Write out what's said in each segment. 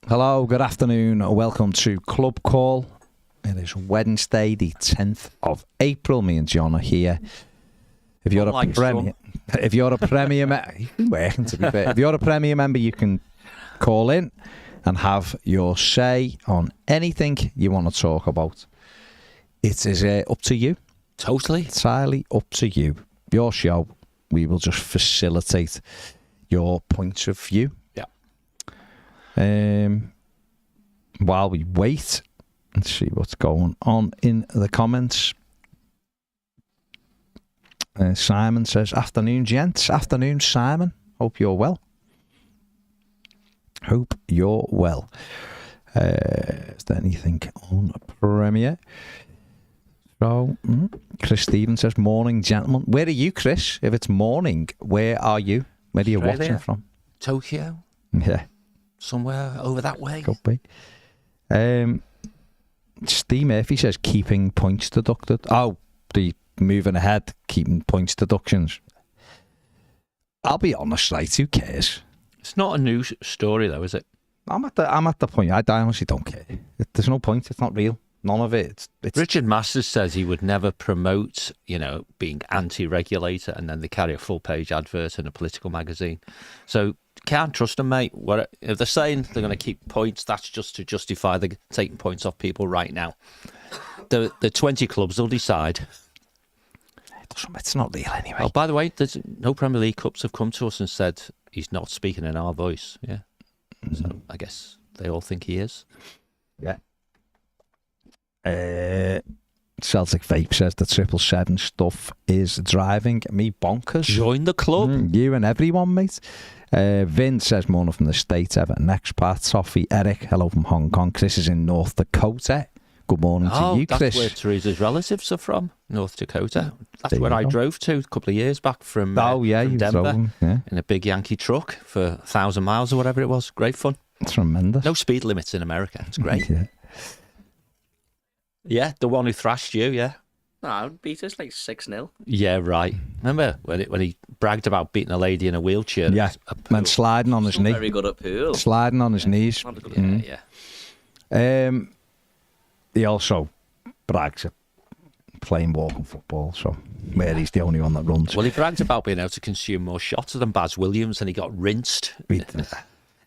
Hello, good afternoon. Welcome to Club Call. It is Wednesday, the 10th of April. Me and John are here. If you're a Premier member, you've been working to be fair. If you're a Premier member, you can call in and have your say on anything you want to talk about. It is up to you. Totally. Entirely up to you. Your show. We will just facilitate your points of view. Yeah. While we wait and see what's going on in the comments. Simon says, afternoon, gents. Afternoon, Simon. Hope you're well. Hope you're well. Is there anything on Premier? So, Chris Stevens says, morning, gentlemen. Where are you, Chris? If it's morning, where are you? Where are you watching from? Tokyo. Yeah. Somewhere over that way. Could be. Steve Murphy says, keeping points deducted. Oh, the moving ahead, keeping points deductions. I'll be honest, right? Who cares? It's not a new story, though, is it? I'm at the point. I honestly don't care. There's no point. It's not real. None of it. It's Richard Masters says he would never promote, being anti-regulator, and then they carry a full-page advert in a political magazine. So can't trust them, mate. If they're saying they're going to keep points, that's just to justify the taking points off people right now. The 20 clubs will decide. It's not real anyway. Oh, by the way, there's no Premier League clubs have come to us and said he's not speaking in our voice. Yeah. So I guess they all think he is. Yeah. Celtic Vape says the 777 stuff is driving me bonkers. Join the club. You and everyone, mate. Vin says, morning from the States, Everton expat. Toffee, Eric, hello from Hong Kong. Chris is in North Dakota. Good morning to you, Chris. That's where Teresa's relatives are from, North Dakota. That's where I drove to a couple of years back from Denver in a big Yankee truck for 1,000 miles or whatever it was. Great fun. It's tremendous. No speed limits in America. It's great. Yeah, the one who thrashed you, yeah. No, beat us like 6-0. Yeah, right. Remember when he bragged about beating a lady in a wheelchair? Yeah, and sliding on his knee. Very good at pool. Sliding on his knees. Yeah. He also brags at playing walking football, so where he's the only one that runs. Well, he bragged about being able to consume more shots than Baz Williams, and he got rinsed.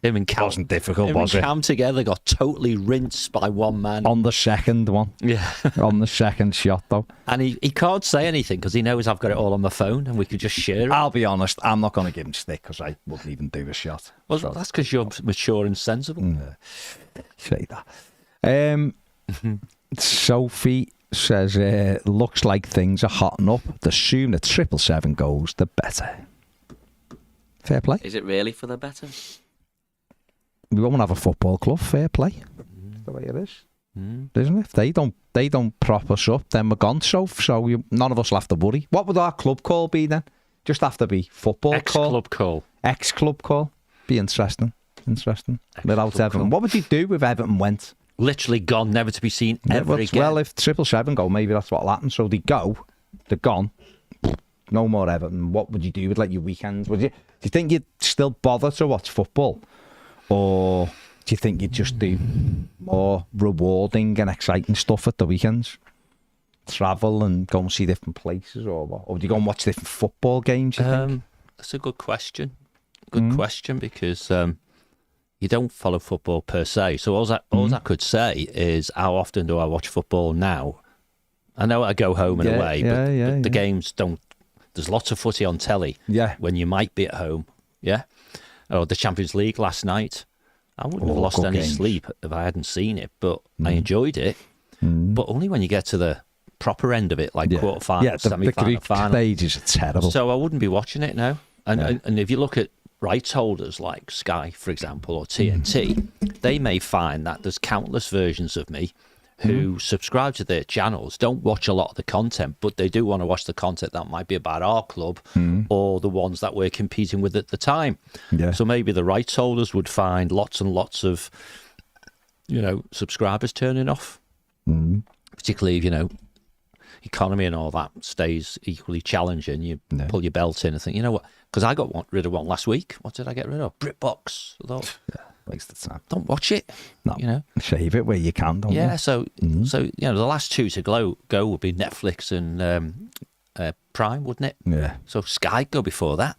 Him and Cam wasn't difficult, was it? Cam together got totally rinsed by one man. On the second one. Yeah. On the second shot, though. And he can't say anything because he knows I've got it all on my phone and we could just share it. I'll be honest, I'm not going to give him stick because I wouldn't even do a shot. Well, so that's because you're mature and sensible. Say that. Sophie says, looks like things are hotting up. The sooner 777 goes, the better. Fair play. Is it really for the better? We won't have a football club. Fair play. That's the way it is, isn't it? If they don't prop us up, then we're gone. So none of us will have to worry. What would our club call be then? Just have to be football call. Ex-club call. Be interesting. Without Everton. What would you do if Everton went? Literally gone, never to be seen ever again. Well, if 777 go, maybe that's what'll happen. So they go, they're gone. No more Everton. What would you do with your weekends? Do you think you'd still bother to watch football? Or do you think you'd just do more rewarding and exciting stuff at the weekends? Travel and go and see different places? Or what? Or would you go and watch different football games, you think? That's a good question. Good question, because you don't follow football per se. So all I could say is, how often do I watch football now? I know I go home and away, but the games don't... There's lots of footy on telly when you might be at home. Yeah? Or the Champions League last night. I wouldn't have lost any sleep if I hadn't seen it, but I enjoyed it. But only when you get to the proper end of it, like quarter-final, semi-final, the Greek stages are terrible. So I wouldn't be watching it now. And if you look at rights holders like Sky, for example, or TNT, they may find that there's countless versions of me who subscribe to their channels, don't watch a lot of the content, but they do want to watch the content that might be about our club or the ones that we're competing with at the time. Yeah. So maybe the rights holders would find lots and lots of, subscribers turning off, particularly if, economy and all that stays equally challenging. You pull your belt in and think, you know what? Because I got rid of one last week. What did I get rid of? BritBox. I thought, Waste of time. Don't watch it. No. You know. Save it where you can, don't Yeah. you? So the last two to go would be Netflix and Prime, wouldn't it? Yeah. So Sky go before that.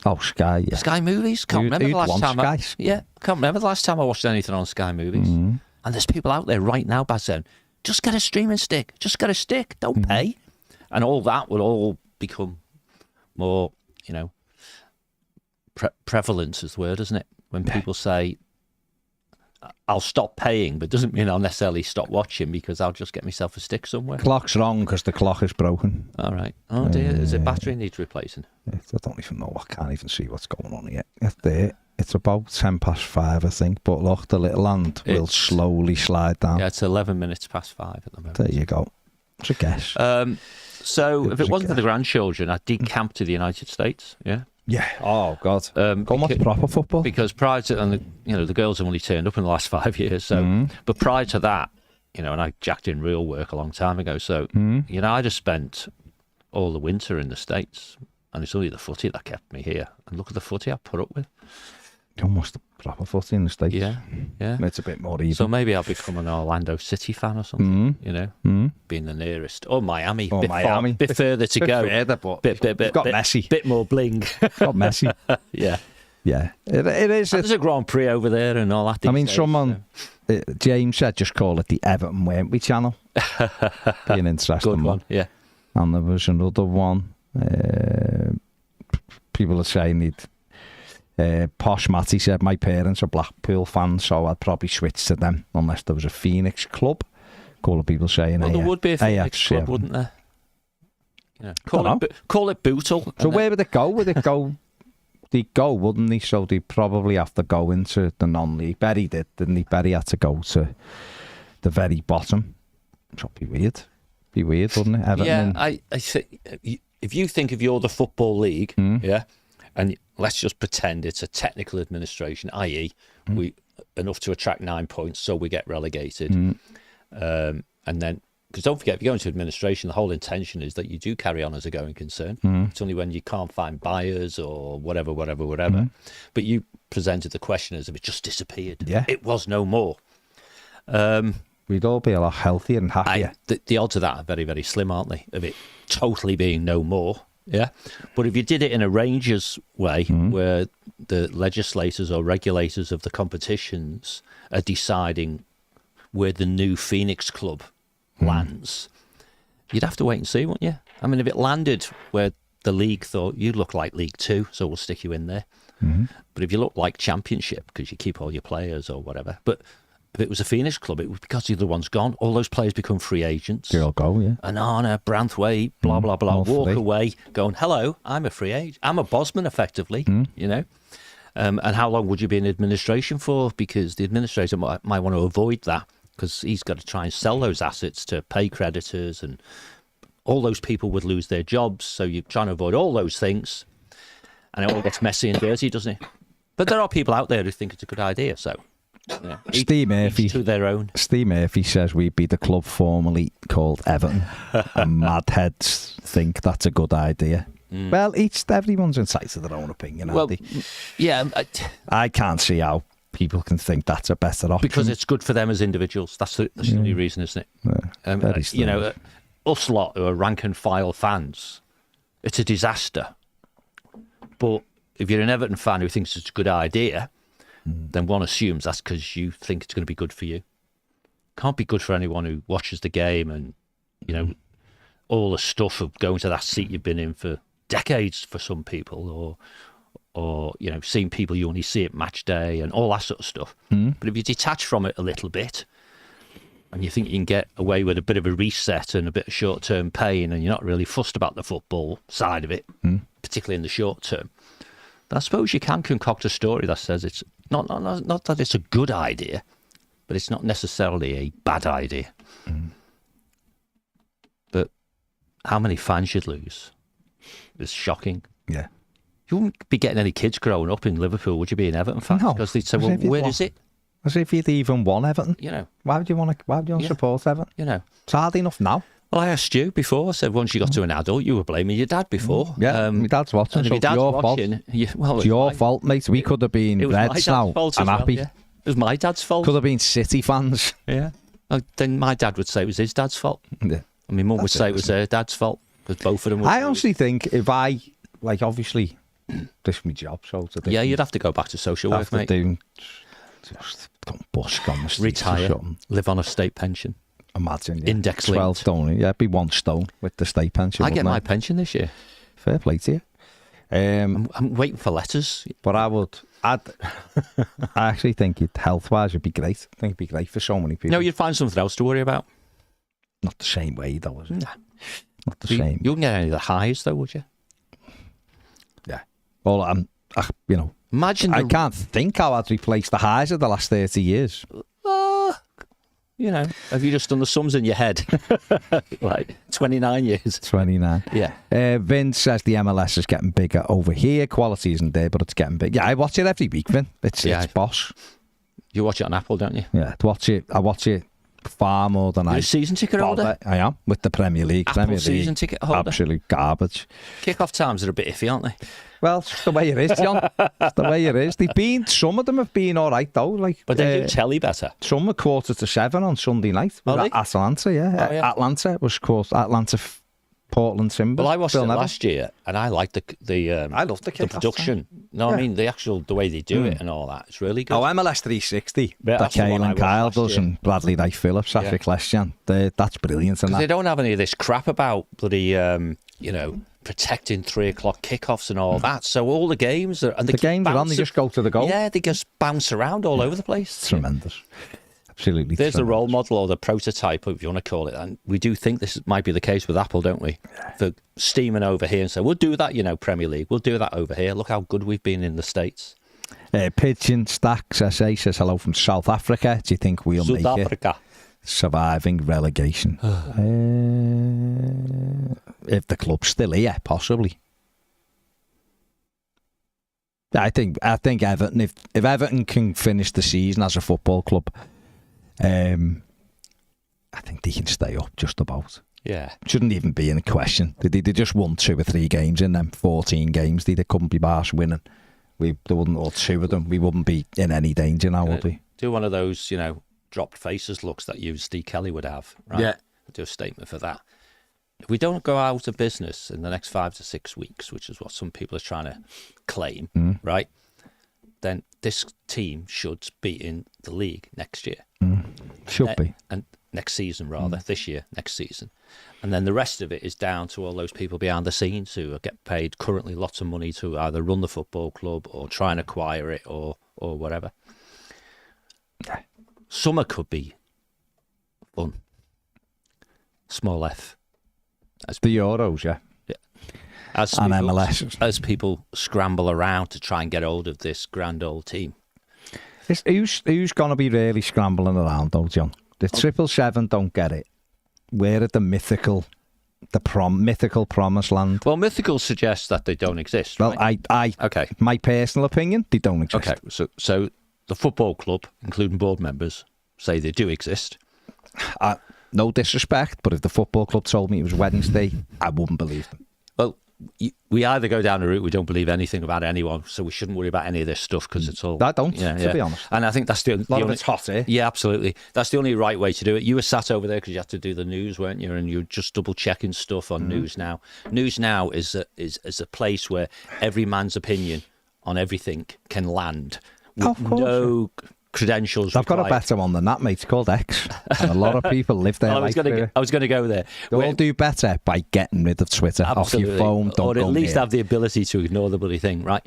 Oh, Sky, yeah. Sky Movies. Can't remember the last want time. Sky? Can't remember the last time I watched anything on Sky Movies. And there's people out there right now, Baz, saying, just get a streaming stick. Just get a stick. Don't pay. And all that will all become more, prevalent is the word, isn't it? When people say, I'll stop paying, but doesn't mean I'll necessarily stop watching because I'll just get myself a stick somewhere. Clock's wrong because the clock is broken. All right. Oh dear, is it battery needs replacing? I don't even know. I can't even see what's going on yet. It's about 5:10, I think. But look, the little hand will slowly slide down. Yeah, it's 11 minutes past 5 at the moment. There you go. It's a guess. So if it wasn't for the grandchildren, I'd decamp to the United States. Yeah. Yeah. Oh God. Go watch proper football. Because prior to, and the girls have only turned up in the last 5 years. So, but prior to that, and I jacked in real work a long time ago. So, I just spent all the winter in the States, and it's only the footy that kept me here. And look at the footy I put up with. Almost the proper footy in the States. Yeah. It's a bit more even. So maybe I'll become an Orlando City fan or something. Being the nearest. Or Miami. Bit further to go. Further, but bit got Messi. Bit more bling. Got Messi. Yeah. Yeah. It is. There's a Grand Prix over there and all that. I mean, someone, James said, just call it the Everton Weren't We channel. Be an interesting Good one. Yeah. And there was another one. People are saying Posh Matty said, my parents are Blackpool fans, so I'd probably switch to them unless there was a Phoenix club. A couple of people saying, well, there would be a Phoenix AFC, club, wouldn't there? Call it Bootle. So where would it go? Would it go? They'd go, wouldn't they? So they'd probably have to go into the non-league. Berry did, didn't he? Berry had to go to the very bottom. Which would be weird. Be weird, wouldn't it? Everton I think if you think of you're the football league, and let's just pretend it's a technical administration, i.e., we enough to attract 9 points, so we get relegated. And then, because don't forget, if you go into administration, the whole intention is that you do carry on as a going concern. It's only when you can't find buyers or whatever. But you presented the question as if it just disappeared. Yeah. It was no more. We'd all be a lot healthier and happier. The odds of that are very, very slim, aren't they? Of it totally being no more. Yeah. But if you did it in a Rangers way, where the legislators or regulators of the competitions are deciding where the new Phoenix club lands, you'd have to wait and see, wouldn't you? I mean, if it landed where the league thought you look like League Two, so we'll stick you in there. But if you look like Championship, because you keep all your players or whatever, but if it was a Phoenix club, it was because the other one's gone. All those players become free agents. They all go, yeah. Anana, Branthwaite, blah, blah, blah. Walk free. away going, hello, I'm a free agent. I'm a Bosman, effectively, And how long would you be in administration for? Because the administrator might want to avoid that because he's got to try and sell those assets to pay creditors and all those people would lose their jobs. So you're trying to avoid all those things. And it all gets messy and dirty, doesn't it? But there are people out there who think it's a good idea, so... Yeah. Steve Murphy. Each to their own. Steve Murphy says we'd be the club formerly called Everton, and madheads think that's a good idea. Well, everyone's entitled to their own opinion, aren't they? Yeah, I can't see how people can think that's a better option because it's good for them as individuals. That's the only reason, isn't it? Yeah, us lot who are rank and file fans, it's a disaster. But if you're an Everton fan who thinks it's a good idea, then one assumes that's because you think it's going to be good for you. Can't be good for anyone who watches the game and, all the stuff of going to that seat you've been in for decades for some people or seeing people you only see at match day and all that sort of stuff. But if you detach from it a little bit and you think you can get away with a bit of a reset and a bit of short-term pain and you're not really fussed about the football side of it, particularly in the short term, then I suppose you can concoct a story that says it's not that it's a good idea, but it's not necessarily a bad idea. But how many fans you'd lose is shocking. Yeah. You wouldn't be getting any kids growing up in Liverpool, would you be an Everton fan? No. Because they'd say, well, where is it? As if you'd even won Everton. Why would you want to support Everton? It's hard enough now. Well, I asked you before. I said once you got to an adult, you were blaming your dad before. Yeah, my dad's watching. And if So your dad's your watching, fault. It's your fault, mate. We could have been it was my Reds dad's now fault and as well, happy. yeah. It was my dad's fault. Could have been City fans. Yeah. Oh, then my dad would say it was his dad's fault. Yeah. And my mum would say it was her dad's fault because both of them were. I honestly think if I, like, obviously, this is my job, so it's a Yeah, you'd have to go back to social work, mate. Just go busk on the streets or Retire, something. live on a state pension. Imagine, yeah. Index 12 linked. stone, yeah, be 1 stone with the state pension. I get wouldn't my pension this year. Fair play to you. I'm waiting for letters. But I actually think it health-wise would be great. I think it'd be great for so many people. No, you'd find something else to worry about. Not the same way, though, is it? Nah. Not the same. You wouldn't get any of the highs, though, would you? Yeah. Well, you know, Imagine. I can't think how I'd replace the highs of the last 30 years. You know, have you just done the sums in your head? Like 29 years. 29. Yeah. Vince says the MLS is getting bigger over here. Quality isn't there, but it's getting big. Yeah, I watch it every week, Vin. It's boss. You watch it on Apple, don't you? Yeah, I watch it far more than You're a season ticket holder? I am, with the Premier League. Apple Premier season League, ticket holder? absolute garbage. Kick-off times are a bit iffy, aren't they? Well, it's the way it is, John. It's the way it is. Some of them have been all right, though. Like, But they do telly better. Some were 6:45 on Sunday night. Are they? Atlanta, yeah. Oh, yeah. Atlanta was Portland Timbers. Well, I watched Phil it Neville. last year, and I liked the I love the kick-off production. No, I mean the way they do it and all that. It's really good. Oh, MLS 360 Yeah, that that's the one Kale I and Kyle watched does last year. and Bradley Wright Phillips, Patrick Lestian. That's brilliant. And They don't have any of this crap about bloody, protecting 3 o'clock kickoffs and all that. So all the games are, and the games are on, they just go to the goal. Yeah, they just bounce around all over the place. Tremendous. Absolutely. There's the tremendous. role model or the prototype, if you want to call it. And we do think this might be the case with Apple, don't we? For steaming over here and say, we'll do that, Premier League. We'll do that over here. Look how good we've been in the States. Pigeon Stacks SA says hello from South Africa. Do you think we'll South make Africa. it? Surviving relegation. If the club's still here, possibly. I think Everton. If Everton can finish the season as a football club, I think they can stay up just about. Yeah. Shouldn't even be in a question. They just won 2 or 3 games in them 14 games. They couldn't be harsh winning. They wouldn't, or 2 of them. We wouldn't be in any danger now, would we? Do one of those, dropped faces looks that you, Steve Kelly, would have. Right? Yeah. Do a statement for that. If we don't go out of business in the next 5 to 6 weeks, which is what some people are trying to claim, right? Then this team should be in the league next year. Should be. And next season, rather, this year, next season. And then the rest of it is down to all those people behind the scenes who get paid currently lots of money to either run the football club or try and acquire it or whatever. Summer could be fun. Small F. The Euros, yeah. As And people, MLS. as people scramble around to try and get hold of this grand old team. Who's going to be really scrambling around, though, John? The 777 don't get it. Where are the mythical promised land? Well, mythical suggests that they don't exist. Well, right? Okay. My personal opinion, they don't exist. Okay, so the football club, including board members, say they do exist. No disrespect, but if the football club told me it was Wednesday, I wouldn't believe them. Well, we either go down the route we don't believe anything about anyone, so we shouldn't worry about any of this stuff because it's all. I don't, to be honest. And I think that's the lot of only. it's hot here. Yeah, absolutely. That's the only right way to do it. You were sat over there because you had to do the news, weren't you? And you're just double checking stuff on News Now. News Now is a place where every man's opinion on everything can land with Of course, no credentials. I've got a required. better one than that, mate. It's called X. And a lot of people live their I life was through it. going to go there. They all do better by getting rid of Twitter off your phone. Don't or at go least near. have the ability to ignore the bloody thing, right?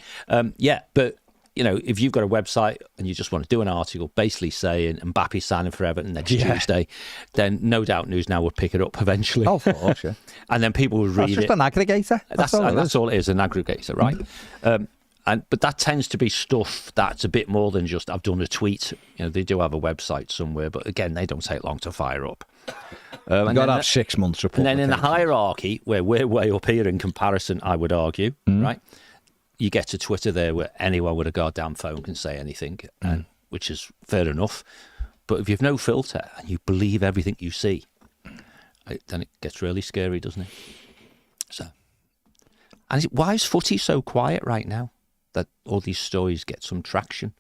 Yeah, but if you've got a website and you just want to do an article basically saying Mbappe signing for Everton next Tuesday, then no doubt News Now would pick it up eventually. Oh, of course, yeah. And then people would read That's just it. an aggregator. That's all it is, an aggregator, right? But that tends to be stuff that's a bit more than just I've done a tweet. They do have a website somewhere, but again, they don't take long to fire up. You've got to have 6 months report. And then in the hierarchy, where we're way up here in comparison, I would argue, right? You get to Twitter there where anyone with a goddamn phone can say anything, and which is fair enough. But if you've no filter and you believe everything you see, then it gets really scary, doesn't it? So, and why is footy so quiet right now? That all these stories get some traction.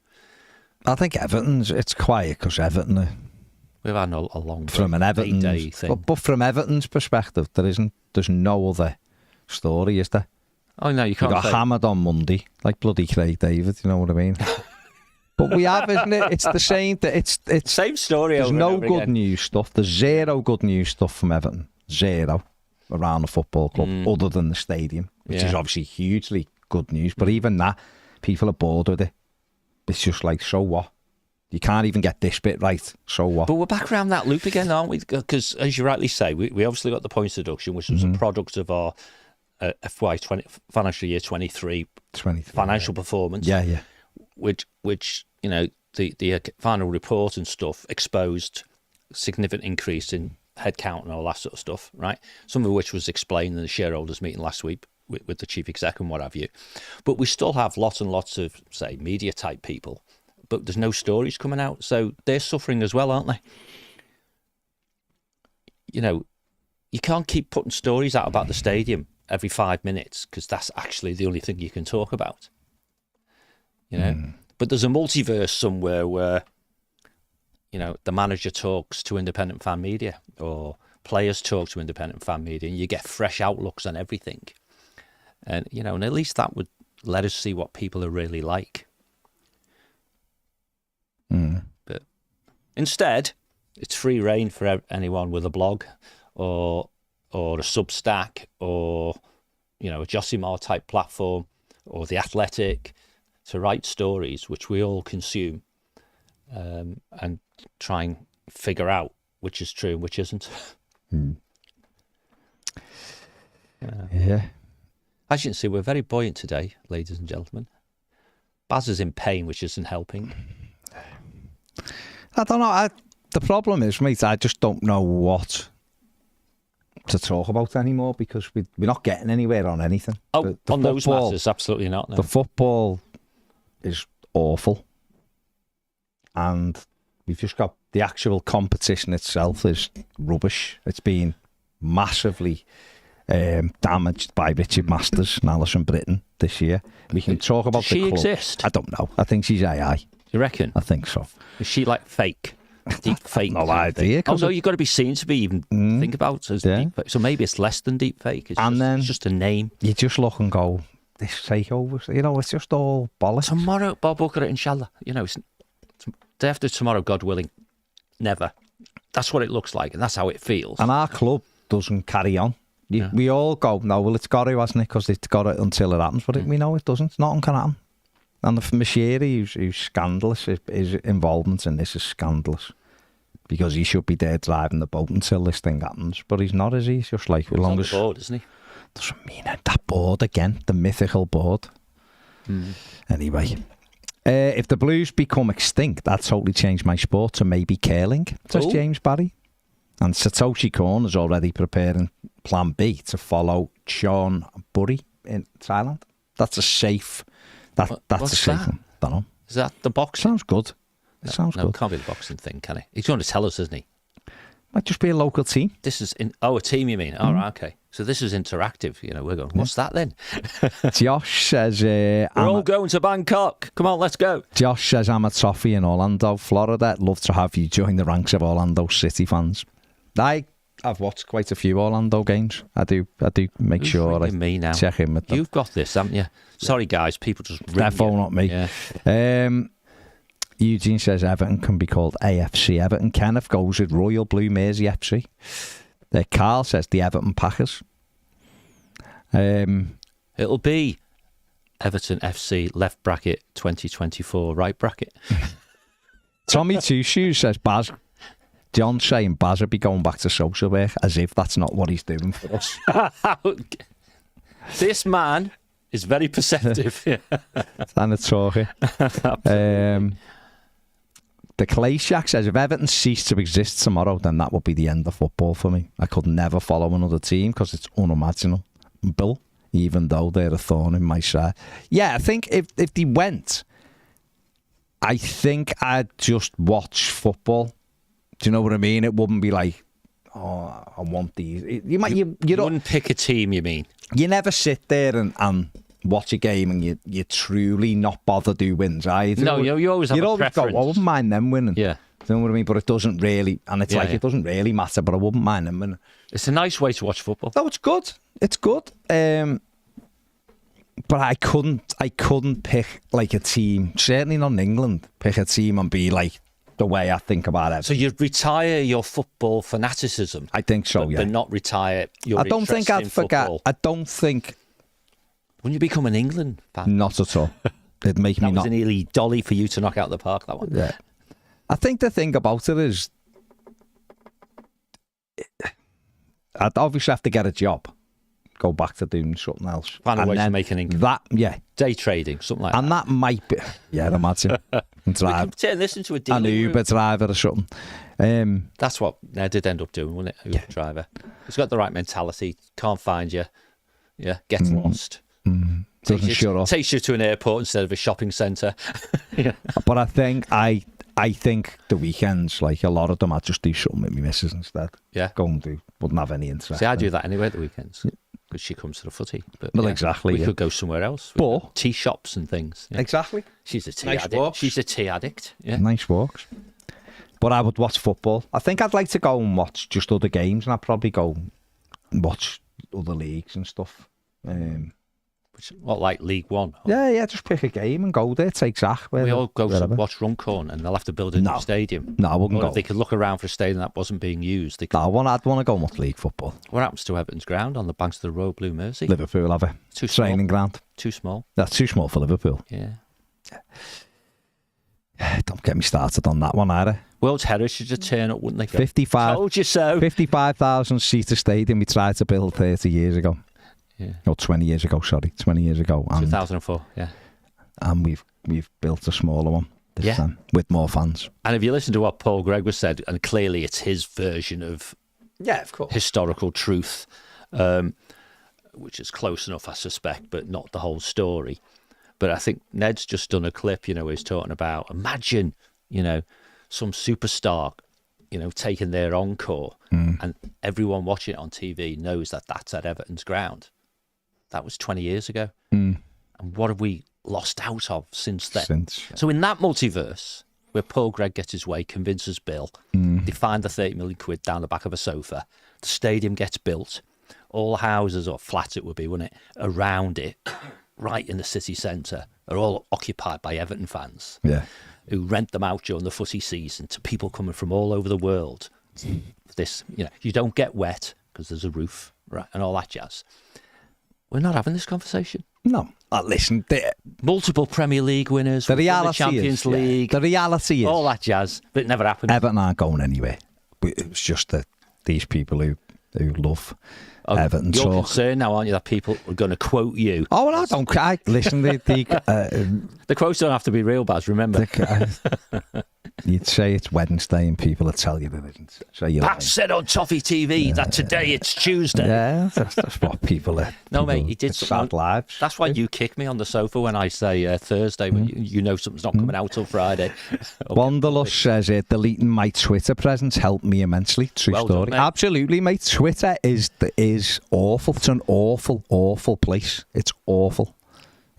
I think it's quiet because Everton are, We've had a long from an day thing. But from Everton's perspective, there's no other story, is there? Oh no, you can't. You got hammered on Monday, like bloody Craig David. You know what I mean? But we have, isn't it? It's the same. It's same story. There's over no and over good again. news stuff. There's zero good news stuff from Everton. Zero around the football club, other than the stadium, which is obviously hugely good news. But even that, people are bored with it. It's just like, so what? You can't even get this bit right. So what? But we're back around that loop again, aren't we? Because as you rightly say, we obviously got the points deduction, which was a product of our FY20 financial year 23 financial performance. Yeah. Which you know, the final report and stuff exposed significant increase in headcount and all that sort of stuff, right? Some of which was explained in the shareholders meeting last week with the chief exec and what have you. But we still have lots and lots of, say, media type people, but there's no stories coming out, so they're suffering as well, aren't they? You know, you can't keep putting stories out about the stadium every 5 minutes because that's actually the only thing you can talk about. You know, but there's a multiverse somewhere where, you know, the manager talks to independent fan media or players talk to independent fan media, and you get fresh outlooks on everything. And, you know, and at least that would let us see what people are really like. But instead, it's free reign for anyone with a blog or a Substack or, you know, a Josimar type platform or The Athletic to write stories which we all consume and try and figure out which is true and which isn't. Yeah. As you can see, we're very buoyant today, ladies and gentlemen. Baz is in pain, which isn't helping. I don't know. The problem is, mate, I just don't know what to talk about anymore because we're not getting anywhere on anything. Oh, the on those football, matters, absolutely not. No. The football is awful. And we've just got the actual competition itself is rubbish. It's been massively damaged by Richard Masters and Alison Britton this year. We can talk about Does the she club. exist? I don't know. I think she's AI. You reckon? I think so. Is she like fake? Deep fake? No idea. Oh, no, you've got to be seen to be even think about as deep fake. So maybe it's less than deep fake. It's just a name. You just look and go, this takeover, you know, it's just all bollocks. Tomorrow, Bob Booker, inshallah. You know, it's day after tomorrow, God willing. Never. That's what it looks like, and that's how it feels. And our club doesn't carry on. We all go, no, well, it's got to, hasn't it? Because it's got it until it happens. But we know it doesn't. Nothing can happen. And the Mashiri, who's scandalous, his involvement in this is scandalous. Because he should be there driving the boat until this thing happens. But he's not, is he? He's just like, as long as... He's on the board, isn't he? Doesn't mean it. That board again, the mythical board. Anyway. If the Blues become extinct, that totally changed my sport to maybe curling, says James Barry. And Satoshi Kon is already preparing plan B to follow Sean Burry in Thailand. That's a safe... That's a safe one. Don't know. Is that the boxing? Sounds good. It sounds good. It can't be the boxing thing, can it? He's going to tell us, isn't he? Might just be a local team. This is a team, you mean? All right, okay. So this is interactive. You know, we're going, what's that then? Josh says... we're all going to Bangkok. Come on, let's go. Josh says, I'm a Toffee in Orlando, Florida. Love to have you join the ranks of Orlando City fans. I've watched quite a few Orlando games. I do make sure I me now? check in with them. You've got this, haven't you? Sorry, guys. People just ring Defo, you. not me. Yeah. Eugene says Everton can be called AFC Everton. Kenneth goes with Royal Blue Mersey FC. Carl says the Everton Packers. It'll be Everton FC left bracket 2024 right bracket. Tommy Two Shoes says Baz. John's saying Baz would be going back to social work as if that's not what he's doing for us. This man is very perceptive. And it's talking. The Clay Shack says if Everton ceased to exist tomorrow, then that would be the end of football for me. I could never follow another team because it's unimaginable, even though they're a thorn in my side. Yeah, I think if they went, I think I'd just watch football. Do you know what I mean? It wouldn't be like, oh, I want these. You might, You don't, wouldn't pick a team, you mean? you never sit there and watch a game and you truly not bothered who wins, right? No, you always have You'd a always preference. go, I wouldn't mind them winning. Yeah. Do you know what I mean? But it doesn't really, and it's Yeah, like, yeah. it doesn't really matter, but I wouldn't mind them winning. It's a nice way to watch football. No, it's good. It's good. But I couldn't pick like a team, certainly not in England, pick a team and be like the way I think about it. So you'd retire your football fanaticism. I think so, but not retire your I don't think interest I'd in forget. football. I don't think, Wouldn't you become an England fan? not at all. It'd make That me was not. an Ely dolly for you to knock out the park, that one. Yeah. I think the thing about it is, I'd obviously have to get a job, go back to doing something else. Find a And way to then make an income. That, yeah. Day trading, something like And that might be, yeah, I'd imagine. that. Drive We could turn this into a dealing an room. Uber driver or something. That's what Ned did end up doing, wasn't it? Uber driver. He's got the right mentality. Can't find you. Yeah, gets lost. Doesn't shut up. Takes you to an airport instead of a shopping centre. Yeah. But I think I think the weekends, like a lot of them, I'd just do something with my missus instead. Yeah. Go and do, wouldn't have any interest. See, I do that anyway at the weekends because she comes to the footy. But Well, exactly, We yeah. could go somewhere else. We But- could tea shops and things. Yeah. Exactly. She's a tea Nice addict. walks. She's a tea addict. Yeah. Nice walks. But I would watch football. I think I'd like to go and watch just other games, and I'd probably go and watch other leagues and stuff. What, like League One? Yeah, just pick a game and go there. Take Zach. We all go to wherever. watch Runcorn and they'll have to build a No. new stadium. No, I wouldn't Or go. if they could look around for a stadium that wasn't being used. They could, No, I'd want to go and watch league football. what happens to Everton's ground on the banks of the Road Blue Mersey? Liverpool have a Too small. training ground. Too small. That's too small for Liverpool. Yeah. Don't get me started on that one either. World's Heritage would turn up, wouldn't they? 55 Told you so. 55,000 seater stadium we tried to build 30 years ago. Yeah. Or 20 years ago, sorry. 20 years ago. And, 2004, yeah. and we've built a smaller one this Yeah. time with more fans. And if you listen to what Paul Gregg was said, and clearly it's his version of Yeah, of course. historical truth, which is close enough, I suspect, but not the whole story. But I think Ned's just done a clip, where he's talking about, imagine, some superstar, taking their encore, and everyone watching it on TV knows that that's at Everton's ground. That was 20 years ago. And what have we lost out of since then? So in that multiverse, where Paul Gregg gets his way, convinces Bill, they find the 30 million quid down the back of a sofa, the stadium gets built, all houses or flats it would be, wouldn't it, around it, right in the city centre, are all occupied by Everton fans. Yeah. Who rent them out during the footy season to people coming from all over the world. This, you don't get wet because there's a roof, right, and all that jazz. We're not having this conversation. No. Listen, Multiple Premier League winners, the we've won reality the Champions is, League, the reality is, all that jazz, but it never happened. Everton aren't going anywhere. It's just that these people who love Everton You're talk. concerned now, aren't you, that people are going to quote you? Oh, well, I don't care. Listen, The quotes don't have to be real, Baz, remember. you'd say it's Wednesday and people would tell you that it isn't. So you're Pat said on Toffee TV that today it's Tuesday. yeah, that's what people are. No, people, mate, he did it's something. sad lives. That's why you kick me on the sofa when I say Thursday, when you know something's not coming out till Friday. Wanderlust says deleting my Twitter presence helped me immensely. True Well done, story. mate. Absolutely, mate. Twitter is awful. It's an awful place. It's awful.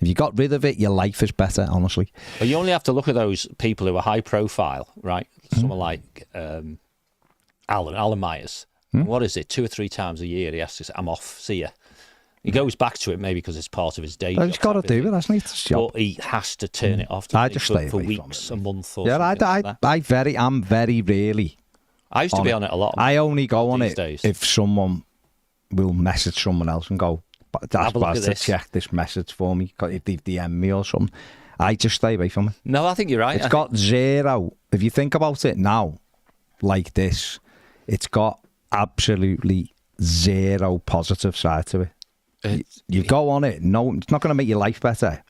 If you got rid of it, your life is better, honestly. But you only have to look at those people who are high profile, right? Someone like Alan Myers. What is it? 2 or 3 times a year he has to say, I'm off, see ya. He goes back to it maybe because it's part of his day job. He's got to do it, hasn't he? It's his job. But he has to turn it off I just stay for away from weeks, it, a month or Yeah, something like that. I'm very rarely. I used to be on it a lot. I only go on these it days. if someone will message someone else and go, that's Have a look bad at to this. check this message for me. If they DM me or something, I just stay away from it. No, I think you're right. It's got zero. If you think about it now, like this, it's got absolutely zero positive side to it. You go on it. No, it's not going to make your life better.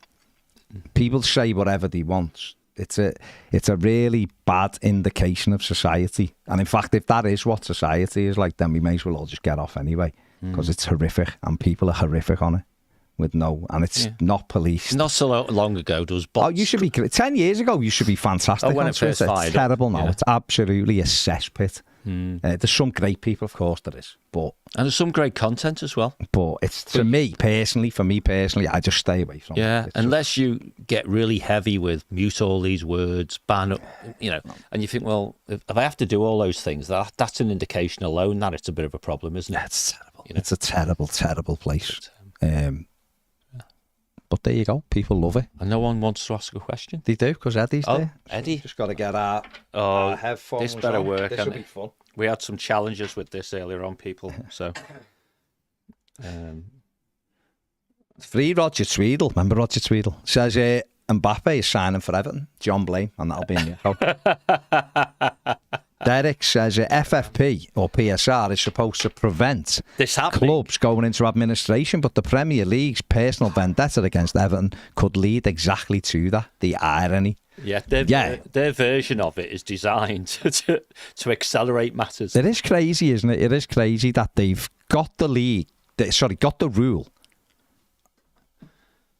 People say whatever they want. It's a really bad indication of society. And in fact, if that is what society is like, then we may as well all just get off anyway, because it's horrific and people are horrific on it. And it's not policed. Not so long ago, there was bots. Oh, you should be 10 years ago. You should be fantastic. Oh, when on it first Twitter. fired It's up, terrible now. yeah. It's absolutely a cesspit. There's some great people, of course, there is, but there's some great content as well. But it's for me personally, I just stay away from it. Yeah, It's unless you get really heavy with mute all these words, ban, and you think, well, if I have to do all those things, that's an indication alone that it's a bit of a problem, isn't it? It's terrible. It's a terrible, terrible place. But there you go. People love it. And no one wants to ask a question. They do, because Eddie's there. Eddie. Just got to get our headphones. This better on. work. This will be fun. We had some challenges with this earlier on, people. So, Free Roger Tweedle. Remember Roger Tweedle? Says Mbappe is signing for Everton. John Blame, and that'll be in your Derek says FFP or PSR is supposed to prevent this happening. Clubs going into administration, but the Premier League's personal vendetta against Everton could lead exactly to that. The irony. Yeah, their version of it is designed to accelerate matters. It is crazy, isn't it? It is crazy that they've got the got the rule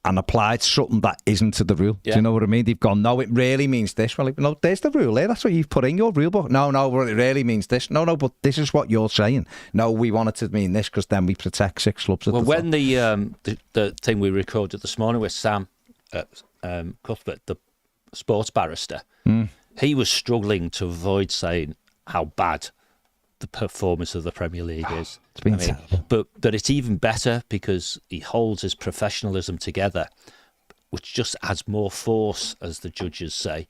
and applied something that isn't to the rule. Yeah. Do you know what I mean? They've gone, no, it really means this. Well, no, there's the rule there. That's what you've put in your rule book. No, it really means this. No, but this is what you're saying. No, we want it to mean this because then we protect 6 clubs at the top. When the thing we recorded this morning with Sam Cuthbert, the sports barrister, he was struggling to avoid saying how bad the performance of the Premier League is. It's been terrible. But it's even better because he holds his professionalism together, which just adds more force, as the judges say,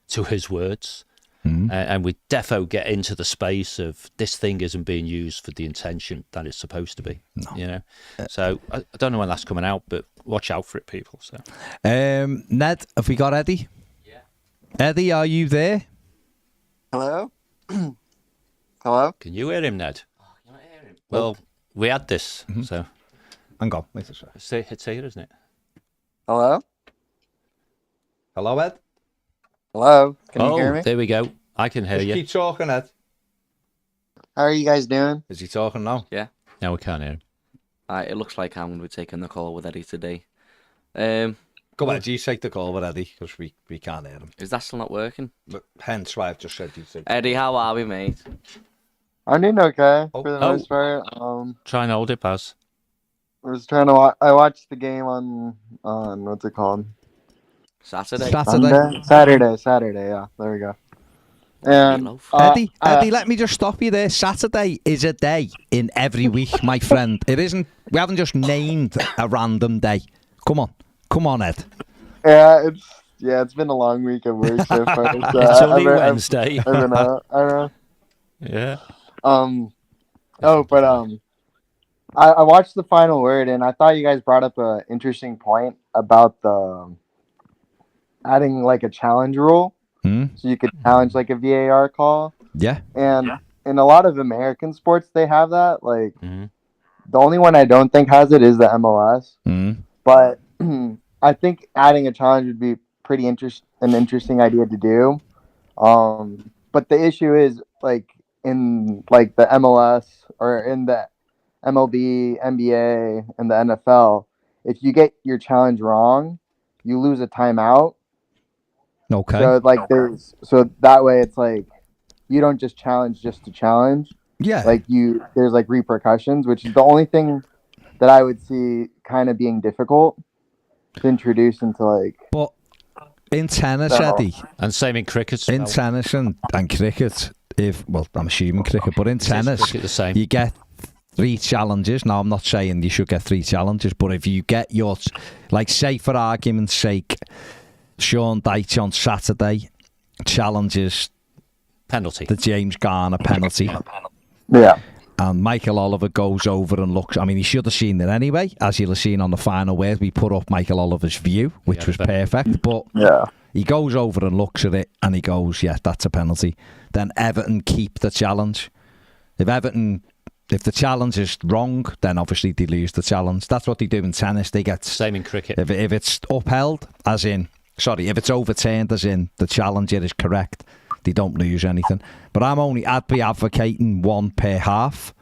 to his words. And we defo get into the space of this thing isn't being used for the intention that it's supposed to be. No. So I don't know when that's coming out, but watch out for it, people. So Ned, have we got Eddie? Yeah. Eddie, are you there? Hello? Hello? Can you hear him, Ned? Oh, you're not hearing him. Well, we had this, so Hang on, wait a second. it's here, isn't it? Hello? Hello, Ed? Hello? Can you hear me? There we go. I can hear you. Keep talking, Ed. How are you guys doing? Is he talking now? Yeah. No, we can't hear him. It looks like I'm going to be taking the call with Eddie today. Go ahead, you take the call with Eddie, because we can't hear him. Is that still not working? But hence why I've just said you take Eddie, how are we, mate? I'm doing okay for the Oh. most part. Try and hold it, Baz. I was trying to I watched the game on what's it called? Saturday. Saturday, yeah. There we go. And Meatloaf. Eddie, let me just stop you there. Saturday is a day in every week, my friend. It isn't. We haven't just named a random day. Come on, Ed. it's been a long week of work so far. So It's only Wednesday. I don't know. Yeah. I watched the final word and I thought you guys brought up an interesting point about the adding like a challenge rule. So you could challenge like a VAR call. Yeah. And in a lot of American sports, they have that. Like the only one I don't think has it is the MLS. But I think adding a challenge would be an interesting idea to do. But the issue is like in like the MLS or in the MLB, NBA, and the NFL, if you get your challenge wrong, you lose a timeout. Okay. So that way it's like you don't just challenge just to challenge. Yeah. Like there's like repercussions, which is the only thing that I would see kind of being difficult to introduce into like. But in tennis, Eddie, And same in cricket. in tennis and cricket, I'm assuming cricket, but in tennis, cricket the same. you get 3 challenges. Now, I'm not saying you should get 3 challenges, but if you get like say for argument's sake, Sean Dyche on Saturday challenges penalty. the James Garner penalty. Yeah. And Michael Oliver goes over and looks. I mean, he should have seen it anyway, as you'll have seen on the final word. We put up Michael Oliver's view, which was perfect. But he goes over and looks at it and he goes, yeah, that's a penalty. Then Everton keep the challenge. If the challenge is wrong, then obviously they lose the challenge. That's what they do in tennis. They get Same in cricket. If it's upheld, if it's overturned, as in the challenger is correct, they don't lose anything. But I'd be advocating 1 per half,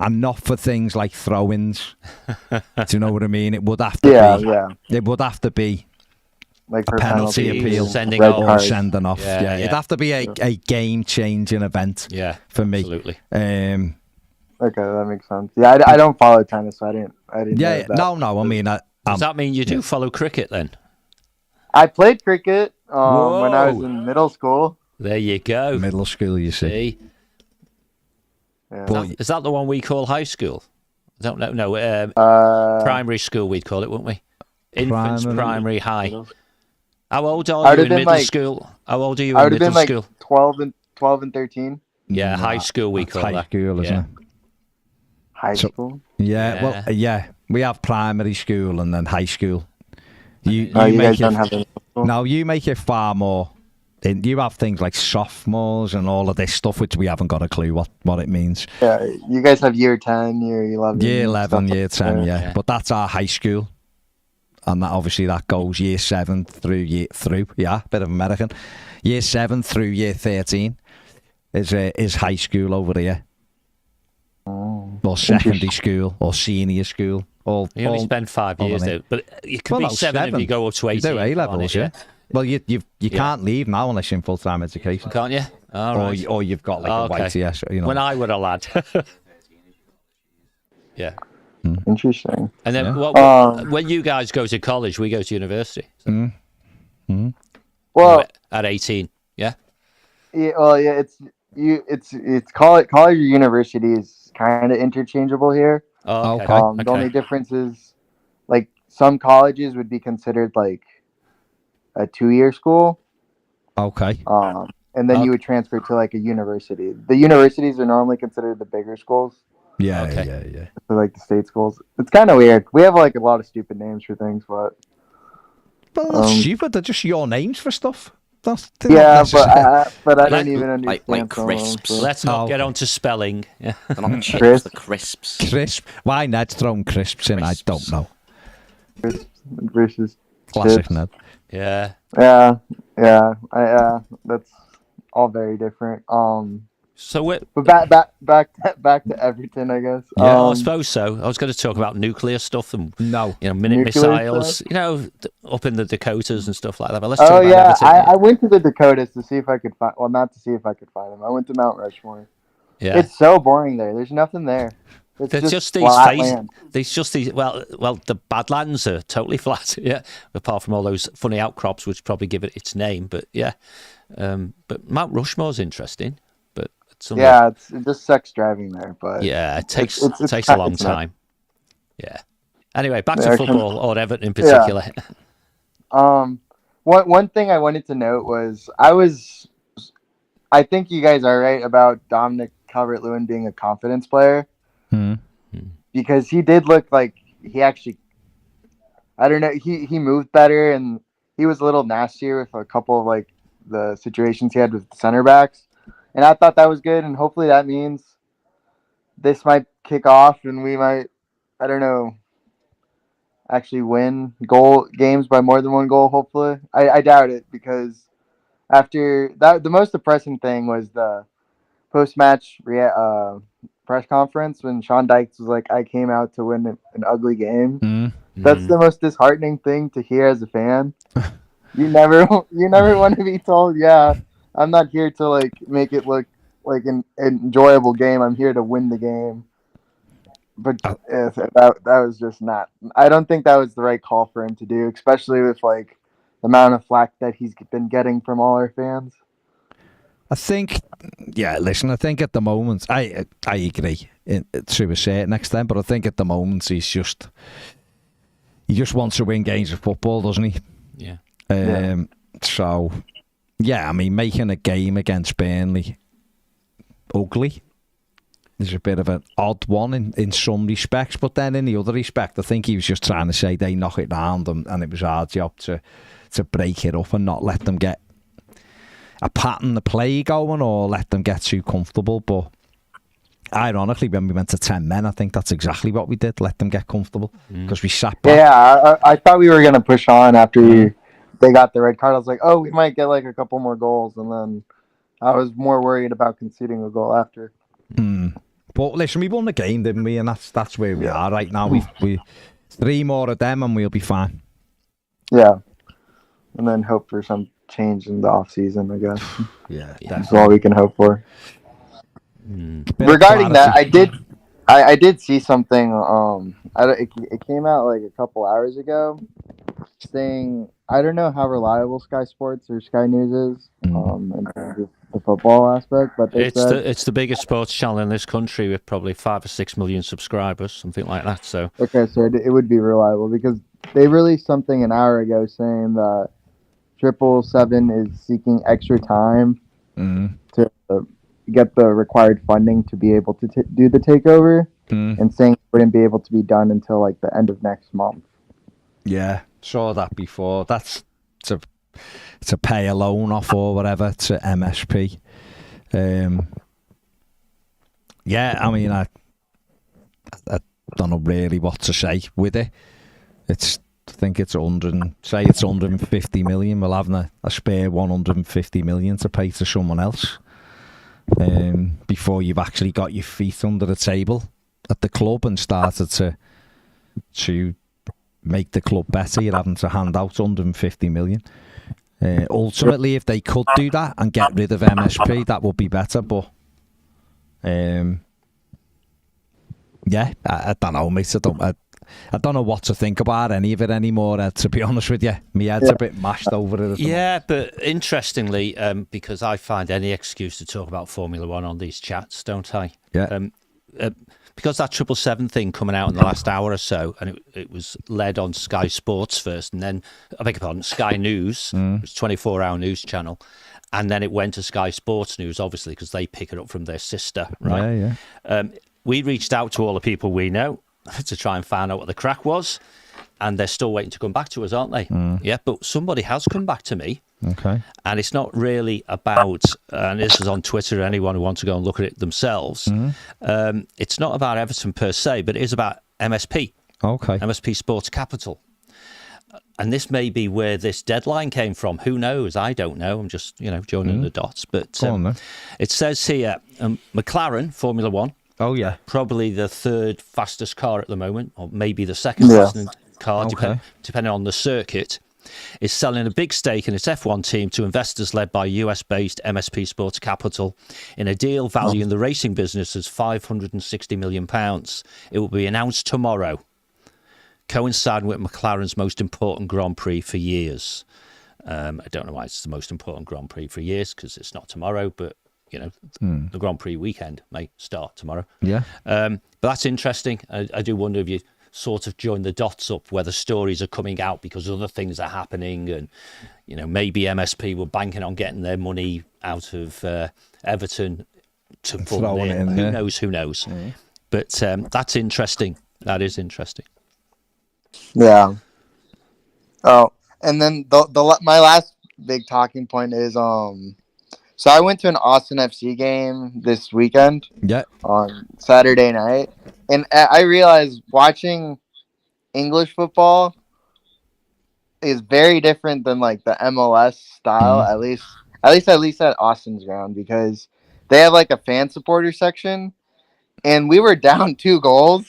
and not for things like throw-ins. Do you know what I mean? It would have to be. Yeah. It would have to be like for penalty penalties, appeal, sending red off. or cards. sending off. Yeah, Yeah, it'd have to be a game-changing event. Yeah, for me. absolutely. Okay, that makes sense. Yeah, I don't follow tennis, so I didn't. Yeah, know that. no. I mean, Does that mean you do follow cricket then? I played cricket when I was Whoa. in middle school. There you go. middle school, you see. See? Yeah. Is that the one we call high school? I don't know. No, primary school we'd call it, wouldn't we? Infants, primary, high. How old are you in middle school? How old are you in middle school? Like 12 and 13. Yeah, high school we call high that. school, isn't it? High school. Yeah, Yeah. well, yeah. We have primary school and then high school. You You make guys it, don't have middle school? no, you make it far more. You have things like sophomores and all of this stuff, which we haven't got a clue what it means. Yeah, you guys have year 10, year 11. Year 11, stuff year like 10, that. yeah. But that's our high school. And that obviously that goes year 7 through bit of American. Year 7 through year 13 is high school over here. Or secondary school or senior school. You only spend 5 years there, but you could be 7 if you go up to 18. You do A-levels, yeah. Well, you can't leave now unless you're in full-time education. Can't you? All right. Or you've got like a YTS, you know. When I were a lad. Yeah. Interesting. And then when you guys go to college, we go to university. Well, At 18, yeah? yeah, it's college or university is kind of interchangeable here. Oh, okay. Okay. The only difference is, like, some colleges would be considered like a 2-year school. Okay. And then you would transfer to like a university. The universities are normally considered the bigger schools. Yeah, Okay. yeah. For like the state schools. It's kind of weird. We have like a lot of stupid names for things, but Well, not stupid. They're just your names for stuff. yeah, but I don't even understand. like some of them, crisps. so- Let's not get on to spelling. Yeah. They're not chips, Crisp. the crisps. Crisp. Why Ned's thrown crisps in? I don't know. Versus Classic chips. Ned. Yeah. Yeah. That's all very different. So we're, But back to Everton, I guess. yeah, I suppose so. I was going to talk about nuclear stuff and No. minute Nuclear missiles, stuff? up in the Dakotas and stuff like that. But let's talk Oh about yeah, Everton. I went to the Dakotas to see if I could find. Well, not to see if I could find them. I went to Mount Rushmore. Yeah. It's so boring there. There's nothing there. It's There's just these flat face. land. There's just these. Well, the Badlands are totally flat. Yeah, apart from all those funny outcrops, which probably give it its name. But yeah, but Mount Rushmore's interesting. But Yeah, it just sucks driving there. But yeah, it takes it's takes a long it's not- time. Yeah. Anyway, back Yeah, to football or Everton in particular. One thing I wanted to note was I think you guys are right about Dominic Calvert-Lewin being a confidence player. Because he did look like he actually, I don't know, he moved better and he was a little nastier with a couple of like the situations he had with the center backs. And I thought that was good. And hopefully that means this might kick off and we might, I don't know, actually win games by more than one goal, hopefully. I doubt it because after that, the most depressing thing was the post-match press conference when Sean Dykes was like, I came out to win an ugly game. That's the most disheartening thing to hear as a fan. You never want to be told, yeah, I'm not here to like make it look like an enjoyable game. I'm here to win the game. But that was just not. I don't think that was the right call for him to do, especially with like the amount of flack that he's been getting from all our fans. I think, listen, I think at the moment, I agree to a certain extent, but I think at the moment he just wants to win games of football, doesn't he? Yeah. So, I mean, making a game against Burnley ugly is a bit of an odd one in some respects, but then in the other respect, I think he was just trying to say they knock it round and it was our job to break it up and not let them get a pattern of play going or let them get too comfortable. But ironically, when we went to 10 men, I think that's exactly what we did, let them get comfortable because we sat back. Yeah, I thought we were going to push on after they got the red card. I was like, oh, we might get like a couple more goals. And then I was more worried about conceding a goal after. But listen, we won the game, didn't we? And that's where we are right now. We 3 more of them and we'll be fine. Yeah. and then hope for some change in the off season. I guess Yeah, that's all we can hope for. Bit of Regarding that, clarity. I did see something. It came out like a couple hours ago, saying I don't know how reliable Sky Sports or Sky News is in terms of the football aspect, but they said it's the biggest sports channel in this country with probably 5 or 6 million subscribers, something like that. So okay, so it would be reliable because they released something an hour ago saying that 777 is seeking extra time to get the required funding to be able to do the takeover, and saying it wouldn't be able to be done until like the end of next month. Yeah, saw that before. That's to pay a loan off or whatever to MSP. Yeah, I mean, I don't know really what to say with it. I think it's 150 million. We'll have a spare 150 million to pay to someone else before you've actually got your feet under the table at the club and started to make the club better. You're having to hand out 150 million. Ultimately, if they could do that and get rid of MSP, that would be better. But yeah, I don't know, mate. I don't know what to think about any of it anymore, to be honest with you. My head's a bit mashed over it. Yeah, but interestingly, because I find any excuse to talk about Formula One on these chats, don't I? Yeah. Because that 777 thing coming out in the last hour or so, and it was led on Sky Sports first, and then, I beg your pardon, Sky News, it was a 24-hour news channel, and then it went to Sky Sports News, obviously, because they pick it up from their sister, right? Yeah. We reached out to all the people we know to try and find out what the crack was, and they're still waiting to come back to us, aren't they? Yeah, but somebody has come back to me. Okay. And it's not really about, and this is on Twitter, anyone who wants to go and look at it themselves, it's not about Everton per se, but it is about MSP. Okay. MSP Sports Capital. And this may be where this deadline came from. Who knows? I don't know. I'm just, joining the dots. But it says here, McLaren, Formula One. Oh, yeah. Probably the third fastest car at the moment, or maybe the second fastest car, depending on the circuit, is selling a big stake in its F1 team to investors led by US-based MSP Sports Capital in a deal valuing the racing business as £560 million. It will be announced tomorrow, coinciding with McLaren's most important Grand Prix for years. I don't know why it's the most important Grand Prix for years, because it's not tomorrow, but the Grand Prix weekend may start tomorrow. Yeah. But that's interesting. I do wonder if you sort of join the dots up where the stories are coming out because other things are happening, and maybe MSP were banking on getting their money out of Everton to fund it. Who knows? Mm-hmm. But that's interesting. That is interesting. Yeah. Oh, and then my last big talking point is so I went to an Austin FC game this weekend. Yeah. On Saturday night, and I realized watching English football is very different than like the MLS style. At least at Austin's ground, because they have like a fan supporter section, and we were down 2 goals,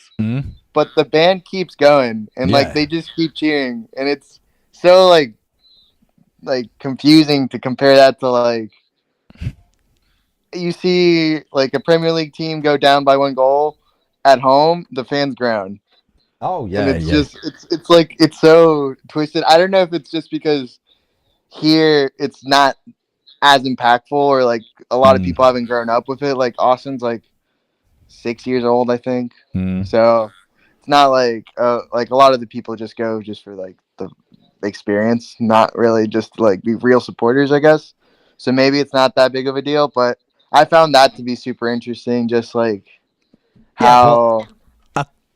but the band keeps going, and like they just keep cheering, and it's so like confusing to compare that to like. You see like a Premier League team go down by 1 goal at home, the fans ground. Oh yeah. And it's it's like, it's so twisted. I don't know if it's just because here it's not as impactful, or like a lot of people haven't grown up with it. Like Austin's like 6 years old, I think. So it's not like a lot of the people just go just for like the experience, not really just like be real supporters, I guess. So maybe it's not that big of a deal, but I found that to be super interesting, just like how.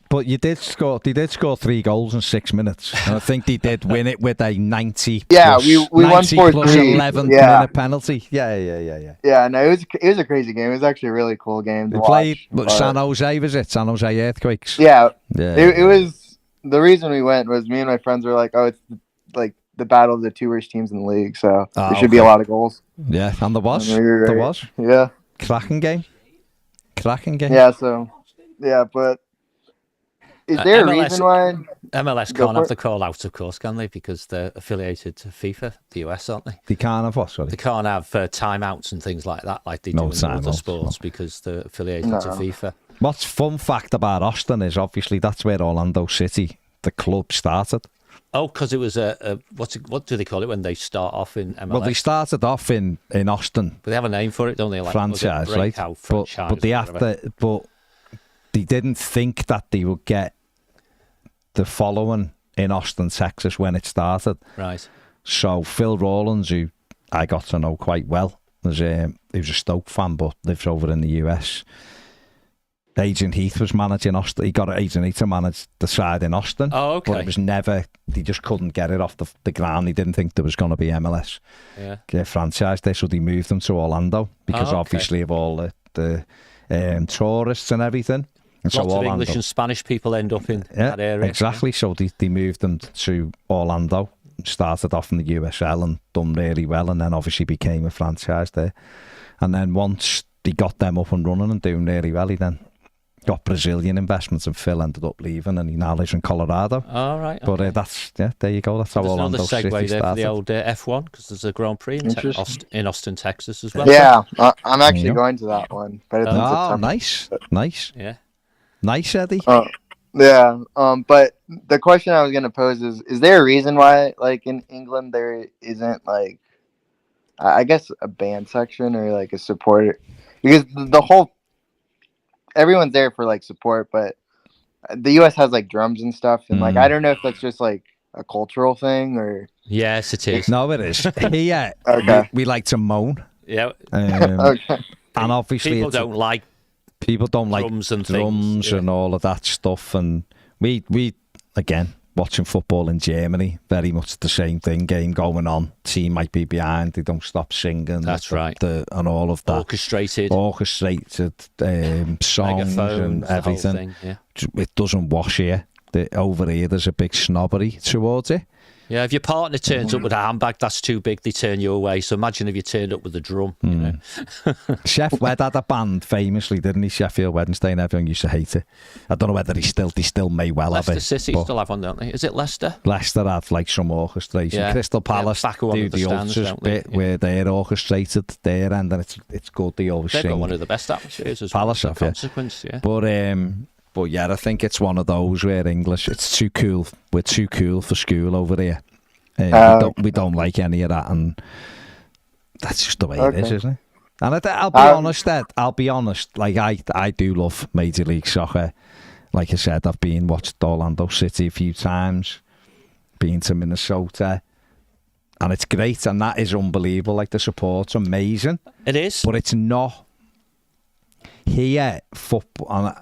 But they did score 3 goals in 6 minutes, and I think they did win it with a 90. Yeah, we won 4-3. 11th minute penalty. Yeah. No, it was a crazy game. It was actually a really cool game. They played San Jose, was it? San Jose Earthquakes. Yeah. It was, the reason we went was me and my friends were like, oh, it's like the battle of the 2 worst teams in the league, so there should be a lot of goals. Yeah, and there was. Yeah. Cracking game. Yeah, so, yeah, but Is there a reason why MLS can't have the call out, of course, can they? Because they're affiliated to FIFA, the US, aren't they? They can't have what, sorry? They can't have timeouts and things like that, like they do in other sports, because they're affiliated to FIFA. What's fun fact about Austin is obviously that's where Orlando City, the club, started. Oh, because it was what do they call it when they start off in MLS? Well, they started off in Austin. But they have a name for it, don't they? Like franchise, right? Franchise, but they have to, but they didn't think that they would get the following in Austin, Texas when it started. Right. So Phil Rawlins, who I got to know quite well, he was a Stoke fan but lives over in the US. Agent Heath was managing Austin. He got Agent Heath to manage the side in Austin. Oh, okay. But it was never, they just couldn't get it off the ground. He didn't think there was going to be MLS franchise there, so they moved them to Orlando because obviously of all the tourists and everything. And lots of English and Spanish people end up in that area. Exactly. So they moved them to Orlando. Started off in the USL and done really well, and then obviously became a franchise there. And then once they got them up and running and doing really well, he then got Brazilian investments, and Phil ended up leaving, and he now lives in Colorado. All right. But that's there you go. That's how Orlando City started. There's another segue there for the old F1 because there's a Grand Prix in Austin, Texas as well. Yeah, I'm actually going to that one. But it's in September. Nice. Yeah. Nice, Eddie. Yeah. But the question I was going to pose is there a reason why, like, in England there isn't, like, I guess a band section or like a support? Because everyone's there for like support, but the US has like drums and stuff, and like I don't know if that's just like a cultural thing or. Yes, it is. No, it is. Yeah. Okay. We like to moan. Yeah. Okay. And obviously people don't like drums and all of that stuff, and we again watching football in Germany, very much the same thing. Game going on, team might be behind, they don't stop singing. That's right. And all of that orchestrated songs and everything. It doesn't wash here. Over here, there's a big snobbery towards it. Yeah, if your partner turns up with a handbag that's too big, they turn you away. So imagine if you turned up with a drum. You know? Chef Wed had a band famously, didn't he? Sheffield Wednesday, and everyone used to hate it. I don't know whether they still may well have it. Leicester City still have one, don't they? Is it Leicester? Leicester have like some orchestration. Yeah. Crystal Palace do the ultras bit where they're orchestrated their end, and it's good. They always They've sing. got one of the best atmospheres as Palace well. have, Consequence, yeah. But yeah, I think it's one of those where English, it's too cool. We're too cool for school over here. We don't like any of that, and that's just the way it is, isn't it? And I'll be honest. Like I do love Major League Soccer. Like I said, I've watched Orlando City a few times, been to Minnesota, and it's great, and that is unbelievable. Like the support's amazing. It is, but it's not here. Football's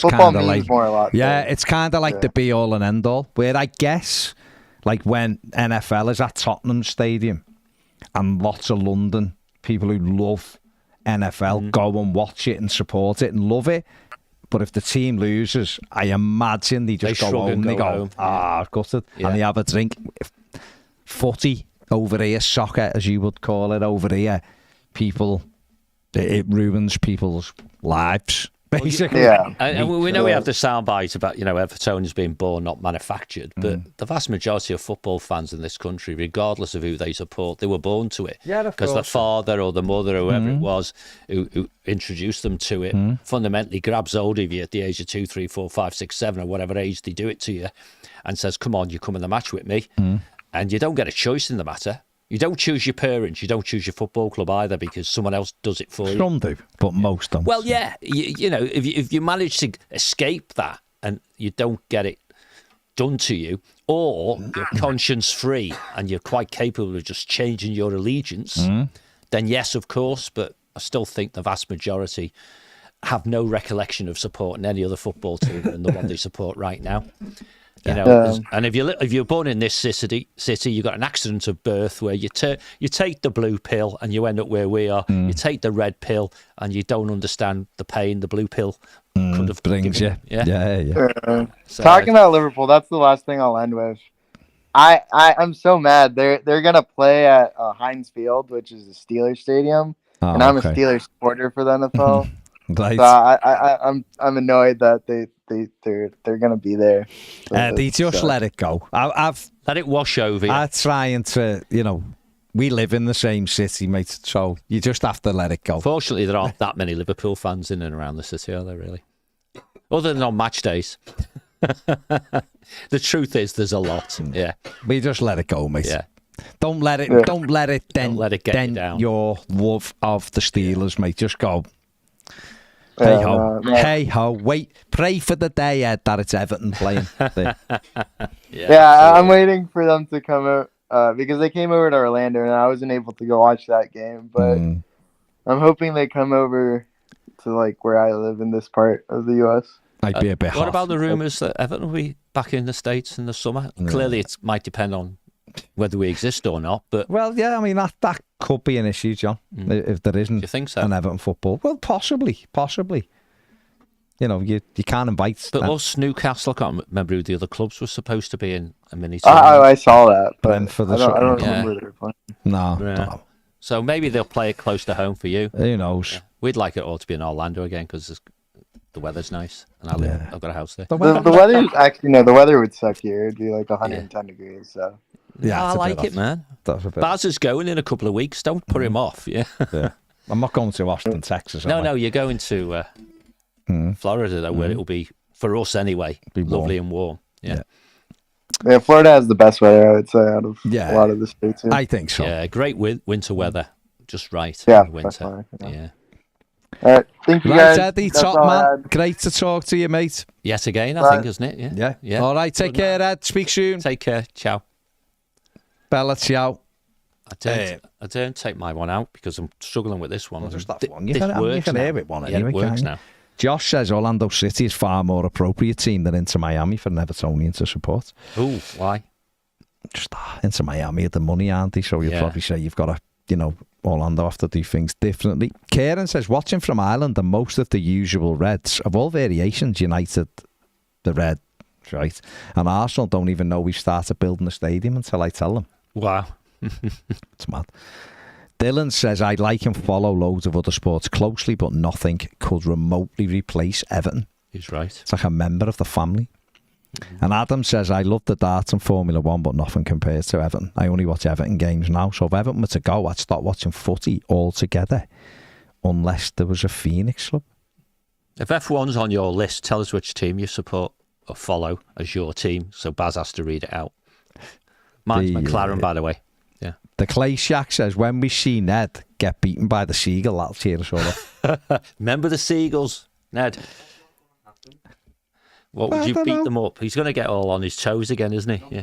Football kind of like more a lot. It's kind of like the be all and end all. Where I guess, like when NFL is at Tottenham Stadium, and lots of London people who love NFL go and watch it and support it and love it. But if the team loses, I imagine they just go home. They go, gutted, and they have a drink. Footy over here, soccer as you would call it over here, it ruins people's lives. Basically, and we know we have the soundbite about Evertonians being born, not manufactured. But the vast majority of football fans in this country, regardless of who they support, they were born to it. Yeah, because the father or the mother or whoever it was who introduced them to it fundamentally grabs hold of you at the age of 2, 3, 4, 5, 6, 7, or whatever age they do it to you, and says, "Come on, you come in the match with me," and you don't get a choice in the matter. You don't choose your parents, you don't choose your football club either, because someone else does it for you. Some do, but most don't. Well, yeah, you know, if you manage to escape that and you don't get it done to you, or you're conscience free and you're quite capable of just changing your allegiance, then yes, of course, but I still think the vast majority have no recollection of supporting any other football team than the one they support right now. You know, and if you're born in this city, you got an accident of birth where you take the blue pill and you end up where we are. You take the red pill and you don't understand the pain the blue pill could have brings you. Yeah. So, talking about Liverpool, that's the last thing I'll end with. I'm so mad. They're gonna play at Heinz Field, which is the Steelers stadium, and I'm a Steelers supporter for the NFL. Right. So I'm annoyed that they're gonna be there. So They just let it go. I've Let it wash over you. I'm trying to, we live in the same city, mate. So you just have to let it go. Fortunately, there aren't that many Liverpool fans in and around the city, are there, really? Other than on match days. The truth is, there's a lot. Yeah. We just let it go, mate. Yeah. Don't let it. Yeah. Don't let it. Don't let it get you down. Your love of the Steelers, mate. Just go. Hey ho, hey ho. Wait, pray for the day, Ed, that it's Everton playing. Yeah, I'm waiting for them to come out because they came over to Orlando and I wasn't able to go watch that game. But I'm hoping they come over to like where I live in this part of the U.S. Might be a bit hot. What about the rumours that Everton will be back in the States in the summer? Clearly, it might depend on whether we exist or not. But Well, yeah, I mean that could be an issue, John. If there isn't do you think so? an Everton football, well, possibly. You can't invite. But us, Newcastle, I can't remember who the other clubs were supposed to be in a mini tournament. I saw that, but Brentford or I don't something. remember their playing. No, Yeah. no. So maybe they'll play it close to home for you. Who knows? Yeah. We'd like it all to be in Orlando again because the weather's nice and I've got a house there. The weather is actually the weather would suck here. It'd be like 110 degrees. So Yeah, I it's a like bit it, off. man. That's a bit. Baz is going in a couple of weeks. Don't put him off. Yeah. Yeah. I'm not going to Austin, Texas. am I? No, you're going to Florida though, where it will be for us anyway. Be warm. Lovely and warm. Yeah. yeah, Florida has the best weather, I would say, out of Yeah. a lot of the states. Here. I think so. Yeah, great winter weather. Just right. Yeah, in winter. definitely, Yeah. All right, thank you Right, guys. Eddie, That's top all I man. had. Great to talk to you, mate. Yet again, I Right. think, isn't it? Yeah. Yeah. All right, take Good care, Ed. Speak soon. Take care. Ciao. Bella, ciao. I don't take my one out because I'm struggling with this one. Well, just that one. This You works can now. hear it one Yeah, anyway, it works can't you? now. Josh says Orlando City is far more appropriate team than Inter Miami for an Evertonian to support. Ooh, why? Just Inter Miami are the money, aren't they? So you'd Yeah. probably say you've got to, Orlando have to do things differently. Kieran says, watching from Ireland and most of the usual Reds, of all variations, United, the Red, right? And Arsenal don't even know we've started building the stadium until I tell them. Wow. It's mad. Dylan says, I like and follow loads of other sports closely, but nothing could remotely replace Everton. He's right. It's like a member of the family. And Adam says, I love the darts and Formula One, but nothing compares to Everton. I only watch Everton games now, so if Everton were to go, I'd stop watching footy altogether, unless there was a Phoenix club. If F1's on your list, tell us which team you support or follow as your team, so Baz has to read it out. Mine's McLaren, by the way. Yeah. The Clay Shack says, when we see Ned get beaten by the Seagull, that'll cheer us all up. Remember the Seagulls, Ned? What would I you don't beat know. them up? He's going to get all on his toes again, isn't he? Yeah.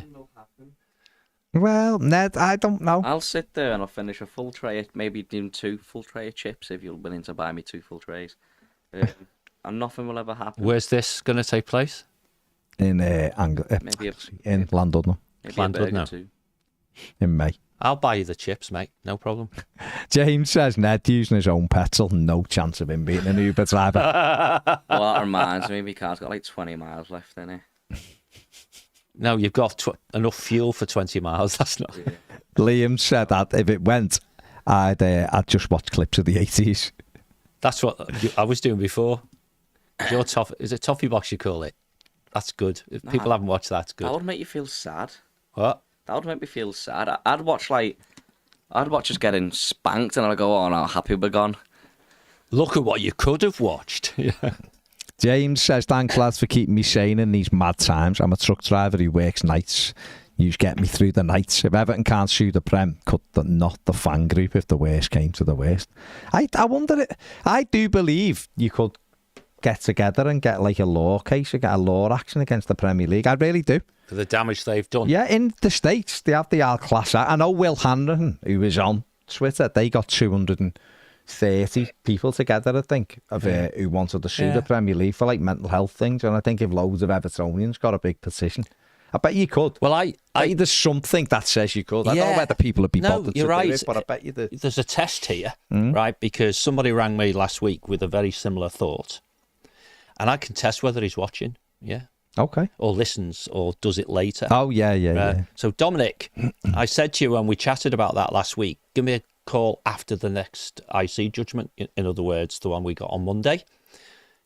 Well, Ned, I don't know. I'll sit there and I'll finish a full tray, maybe do 2 full tray of chips if you're willing to buy me 2 full trays. And nothing will ever happen. Where's this going to take place? In Maybe in Llandudno, maybe a Llandudno. burger too. in May. I'll buy you the chips, mate. No problem. James says, Ned using his own petrol, no chance of him being an Uber driver. Well, that reminds me, my car's got like 20 miles left in it. No, you've got enough fuel for 20 miles. That's not... Liam said that if it went, I'd just watch clips of the 80s. That's what I was doing before. Your is it Toffee box you call it? That's good. If people haven't watched that, it's good. That would make you feel sad. What? That would make me feel sad. I'd watch us getting spanked and I'd go, oh no, happy we're gone. Look at what you could have watched. Yeah. James says, thanks lads for keeping me sane in these mad times. I'm a truck driver who works nights. You get me through the nights. If Everton can't sue the Prem, cut not the fan group if the worst came to the worst. I wonder, I do believe you could get together and get like a law case or get a law action against the Premier League. I really do. For the damage they've done. Yeah, in the States, they have the Al-Class Act. I know Will Hanrahan, who was on Twitter, they got 230 people together, I think, who wanted to sue the Premier League for like mental health things. And I think if loads of Evertonians got a big petition, I bet you could. Well, I there's something that says you could. I don't know whether people would be bothered to you're right. do it, but I bet you do. There's a test here, right? Because somebody rang me last week with a very similar thought. And I can test whether he's watching, yeah. Okay. Or listens, or does it later. Oh, yeah. So, Dominic, I said to you when we chatted about that last week, give me call after the next IC judgment. In other words, the one we got on Monday.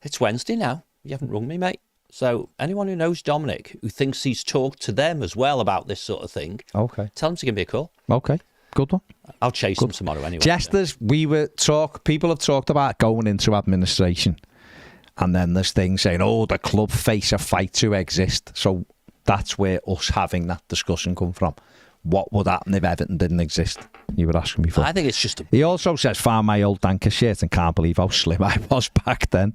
It's Wednesday now. You haven't rung me, mate. So anyone who knows Dominic, who thinks he's talked to them as well about this sort of thing, okay, tell him to give me a call. Okay, good one. I'll chase them tomorrow anyway. Jesters, people have talked about going into administration, and then there's things saying, oh, the club face a fight to exist. So that's where us having that discussion come from. What would happen if Everton didn't exist? You were asking before. I think it's just He also says, found my old Danker shirt and can't believe how slim I was back then.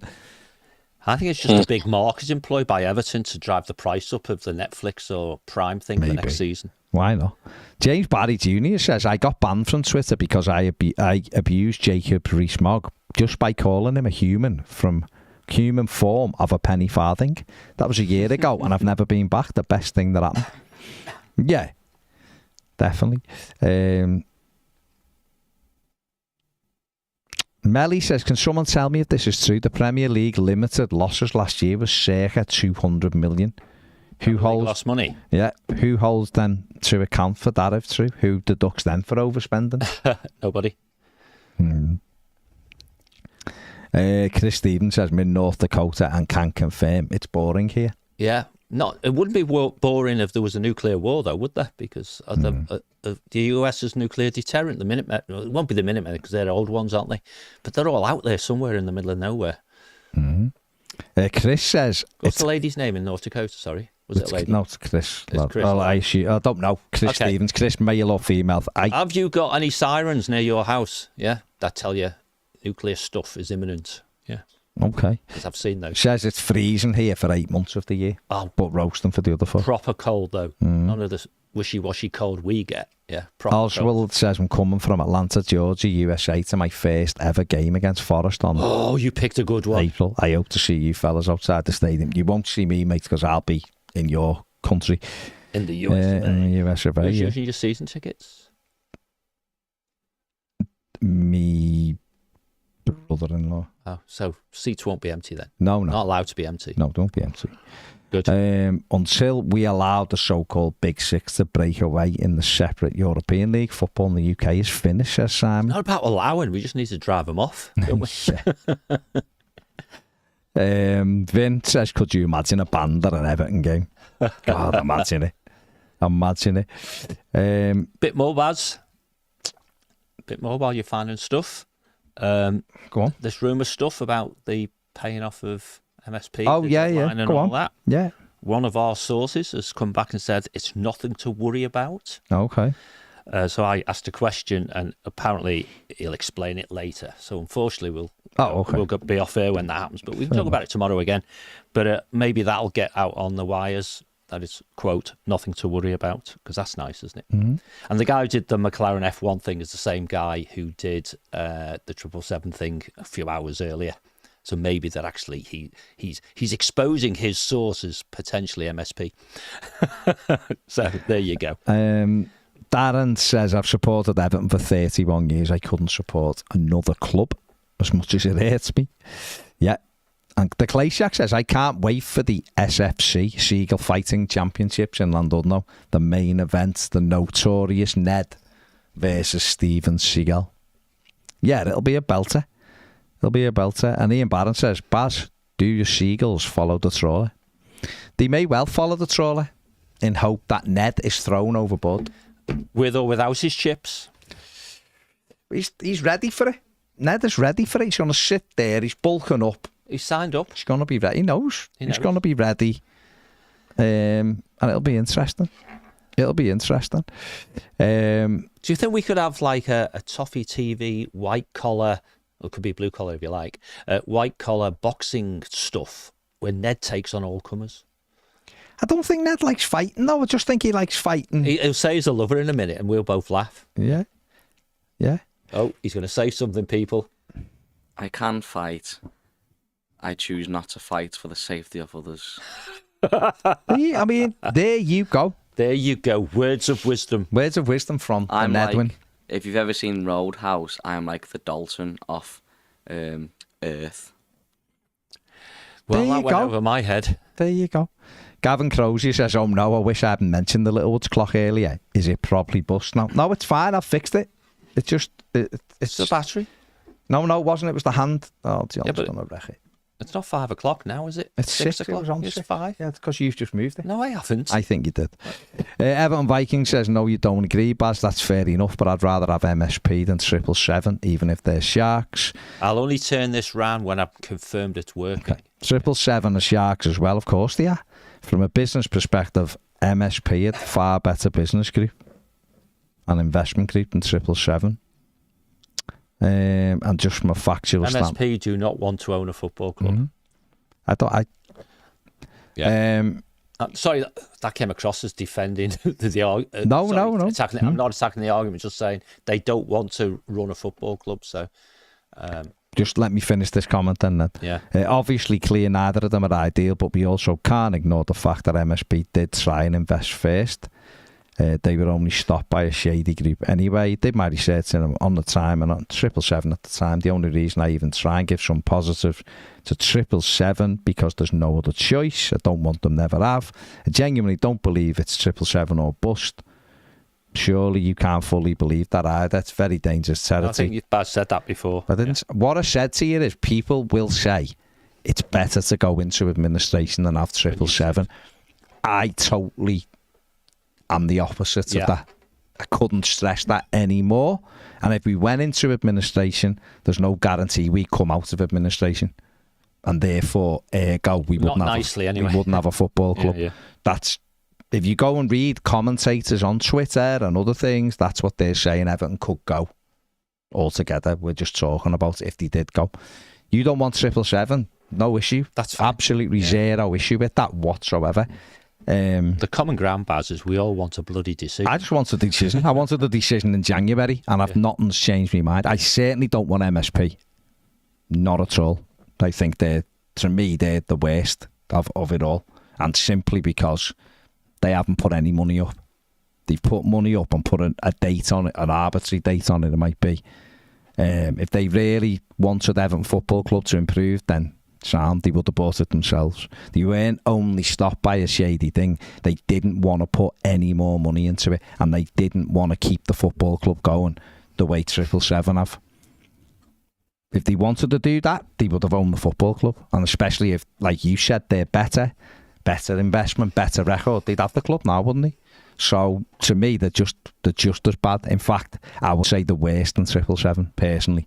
I think it's just a big marketing ploy by Everton to drive the price up of the Netflix or Prime thing for next season. Why not? James Barry Jr. says, I got banned from Twitter because I abused Jacob Rees-Mogg just by calling him a human form of a penny farthing. That was a year ago and I've never been back. The best thing that happened. Yeah, definitely. Melly says, can someone tell me if this is true? The Premier League limited losses last year was circa 200 million. Who holds lost money? Yeah. Who holds then to account for that if true? Who deducts then for overspending? Nobody. Chris Stevens says, I'm in North Dakota and can confirm it's boring here. Yeah. It wouldn't be boring if there was a nuclear war, though, would there? Because the US's nuclear deterrent, the Minutemen, it won't be the Minutemen because they're old ones, aren't they? But they're all out there somewhere in the middle of nowhere. Chris says... What's the lady's name in North Dakota, sorry? Was it a lady? No, it's Chris. It's Chris. Well, I don't know. Chris Stevens. Chris, male or female? Have you got any sirens near your house? Yeah, that tell you nuclear stuff is imminent. Yeah. Okay. Because I've seen those. Says it's freezing here for 8 months of the year. Oh, but roasting for the other 4. Proper cold, though. None of the wishy-washy cold we get. Yeah, proper Oswald says, I'm coming from Atlanta, Georgia, USA to my first ever game against Forest on you picked a good one. April. I hope to see you fellas outside the stadium. You won't see me, mate, because I'll be in your country. In the US of A. In the US of A, Who's using your season tickets? Me brother-in-law. Oh, so seats won't be empty then? No. Not allowed to be empty? No, don't be empty. Good. Until we allow the so-called Big Six to break away in the separate European League, football in the UK is finished, says Simon. It's not about allowing, we just need to drive them off, don't we? Vin says, could you imagine a band at an Everton game? God, imagine it. Bit more, Baz. Bit more while you're finding stuff. Go on. There's rumour stuff about the paying off of MSP. Oh, yeah. And Go all on. that. Yeah. One of our sources has come back and said it's nothing to worry about. Okay. So I asked a question, and apparently he'll explain it later. So unfortunately, we'll be off air when that happens. But we can talk about it tomorrow again. But maybe that'll get out on the wires. That is, quote, nothing to worry about, because that's nice, isn't it? Mm-hmm. And the guy who did the McLaren F1 thing is the same guy who did the 777 thing a few hours earlier. So maybe that actually he's exposing his sources, potentially MSP. So there you go. Darren says, I've supported Everton for 31 years. I couldn't support another club as much as it hurts me. Yeah. And the Clayshak says, I can't wait for the SFC, Seagull Fighting Championships in Llandudno. The main event, the notorious Ned versus Steven Seagull. Yeah, it'll be a belter. And Ian Barron says, Baz, do your Seagulls follow the trawler? They may well follow the trawler in hope that Ned is thrown overboard. With or without his chips? He's ready for it. Ned is ready for it. He's going to sit there. He's bulking up. He's signed up. He's going to be ready. He knows. He's going to be ready. And it'll be interesting. Do you think we could have like a Toffee TV white collar, or it could be blue collar if you like, white collar boxing stuff where Ned takes on all comers? I don't think Ned likes fighting, though. I just think he likes fighting. He'll say he's a lover in a minute and we'll both laugh. Yeah. Oh, he's going to say something, people. I can fight. I choose not to fight for the safety of others. I mean, there you go. There you go. Words of wisdom. Words of wisdom from Nedwin. If you've ever seen Roadhouse, I'm like the Dalton off Earth. Well, there that you went go. over my head. There you go. Gavin Crozier says, oh no, I wish I hadn't mentioned the Littlewoods clock earlier. Is it probably bust now? No, it's fine. I've fixed it. It's the battery. No, it wasn't. It was the hand. Oh, Yeah, but it's not 5 o'clock now, is it? It's 6 o'clock. It was on It's 6. 5. Yeah, it's because you've just moved it. No, I haven't. I think you did. Everton Viking says, no, you don't agree, Baz. That's fair enough, but I'd rather have MSP than 777, even if they're Sharks. I'll only turn this round when I've confirmed it's working. Okay. 777 are Sharks as well, of course they are. From a business perspective, MSP are far better business group and investment group than 777. And just from a factual standpoint, MSP do not want to own a football club. Sorry, that came across as defending the argument. No. Attacking I'm not attacking the argument, just saying they don't want to run a football club. So, just let me finish this comment then. Yeah. Obviously, clear neither of them are ideal, but we also can't ignore the fact that MSP did try and invest first. They were only stopped by a shady group anyway. Did my research in them on the time and on 777 at the time. The only reason I even try and give some positive to 777 because there's no other choice. I don't want them, never have. I genuinely don't believe it's 777 or bust. Surely you can't fully believe that either. It's very dangerous territory. I think you've said that before. What I said to you is people will say it's better to go into administration than have 777. I totally am the opposite of that. I couldn't stress that anymore. And if we went into administration, there's no guarantee we come out of administration. And therefore, we wouldn't have a football club. Yeah. That's, if you go and read commentators on Twitter and other things, that's what they're saying. Everton could go altogether. We're just talking about if they did go. You don't want 777, no issue. That's fine. Absolutely zero issue with that whatsoever. The common ground, Baz, is we all want a bloody decision. I just wanted the decision. I wanted the decision in January, and nothing's changed my mind. I certainly don't want MSP. Not at all. I think they're the worst of it all. And simply because they haven't put any money up. They've put money up and put a date on it, an arbitrary date on it, it might be. If they really wanted Everton Football Club to improve, then they would have bought it themselves. They weren't only stopped by a shady thing. They didn't want to put any more money into it, and they didn't want to keep the football club going the way 777 have. If they wanted to do that, they would have owned the football club, and especially if, like you said, they're better investment, better record, they'd have the club now, wouldn't they? So to me, they're just as bad. In fact, I would say the worst than 777 personally.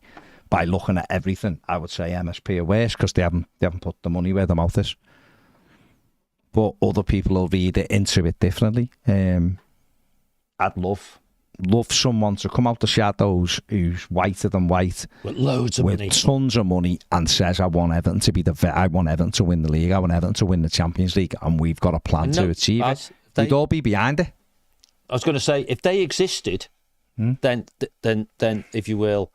By looking at everything, I would say MSP are worse because they haven't put the money where their mouth is. But other people will read it into it differently. I'd love someone to come out the shadows who's whiter than white with loads of money, tons of money, and says, "I want Everton to be I want Everton to win the league. I want Everton to win the Champions League, and we've got a plan to achieve it." We'd all be behind it. I was going to say, if they existed, then if you will.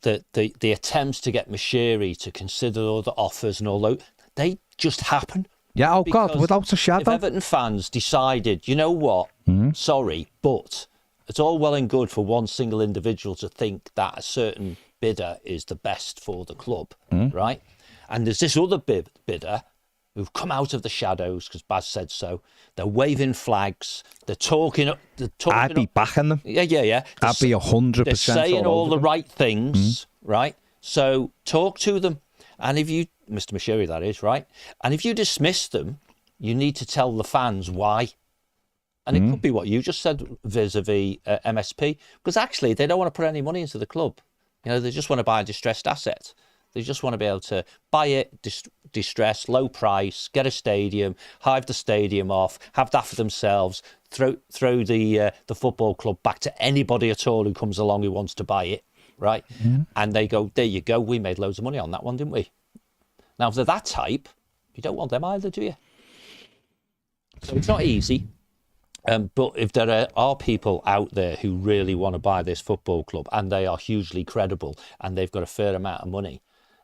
The attempts to get Mashiri to consider other offers and all that, they just happen. Yeah, oh God, without a shadow. If Everton fans decided, you know what, sorry, but it's all well and good for one single individual to think that a certain bidder is the best for the club, right? And there's this other bidder who've come out of the shadows because Baz said so. They're waving flags. They're talking. I'd be backing them. Yeah. I'd be 100%. They're saying all the right things, right? So talk to them. And if you, Mr. Mashiri, that is, right? And if you dismiss them, you need to tell the fans why. And it could be what you just said vis-a-vis MSP, because actually they don't want to put any money into the club. You know, they just want to buy a distressed asset. They just want to be able to buy it, distress, low price, get a stadium, hive the stadium off, have that for themselves, throw the football club back to anybody at all who comes along who wants to buy it, right? And they go, there you go, we made loads of money on that one, didn't we? Now, if they're that type, you don't want them either, do you? So it's not easy. But if there are people out there who really want to buy this football club and they are hugely credible and they've got a fair amount of money,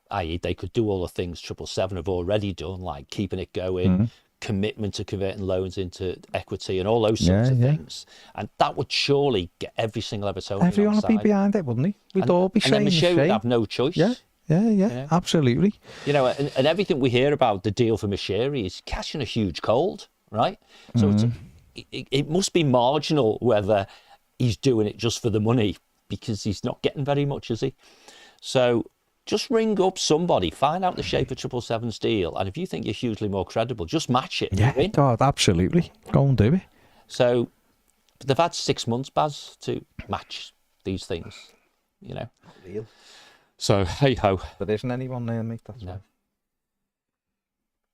i.e. they could do all the things 777 have already done, like keeping it going, commitment to converting loans into equity and all those sorts of things. And that would surely get every single Evertonian Everyone would be behind it, wouldn't he? We'd all be saying the same. And then Mashiri would have no choice. Yeah, you know? Absolutely. You know, and everything we hear about the deal for Mashiri is catching a huge cold, right? So it must be marginal whether he's doing it just for the money because he's not getting very much, is he? So just ring up somebody, find out the shape of 777's deal, and if you think you're hugely more credible, just match it. Yeah, God, absolutely. Go and do it. So they've had 6 months, Baz, to match these things, you know. Real. So, hey-ho. There isn't anyone there, mate. That's No. right.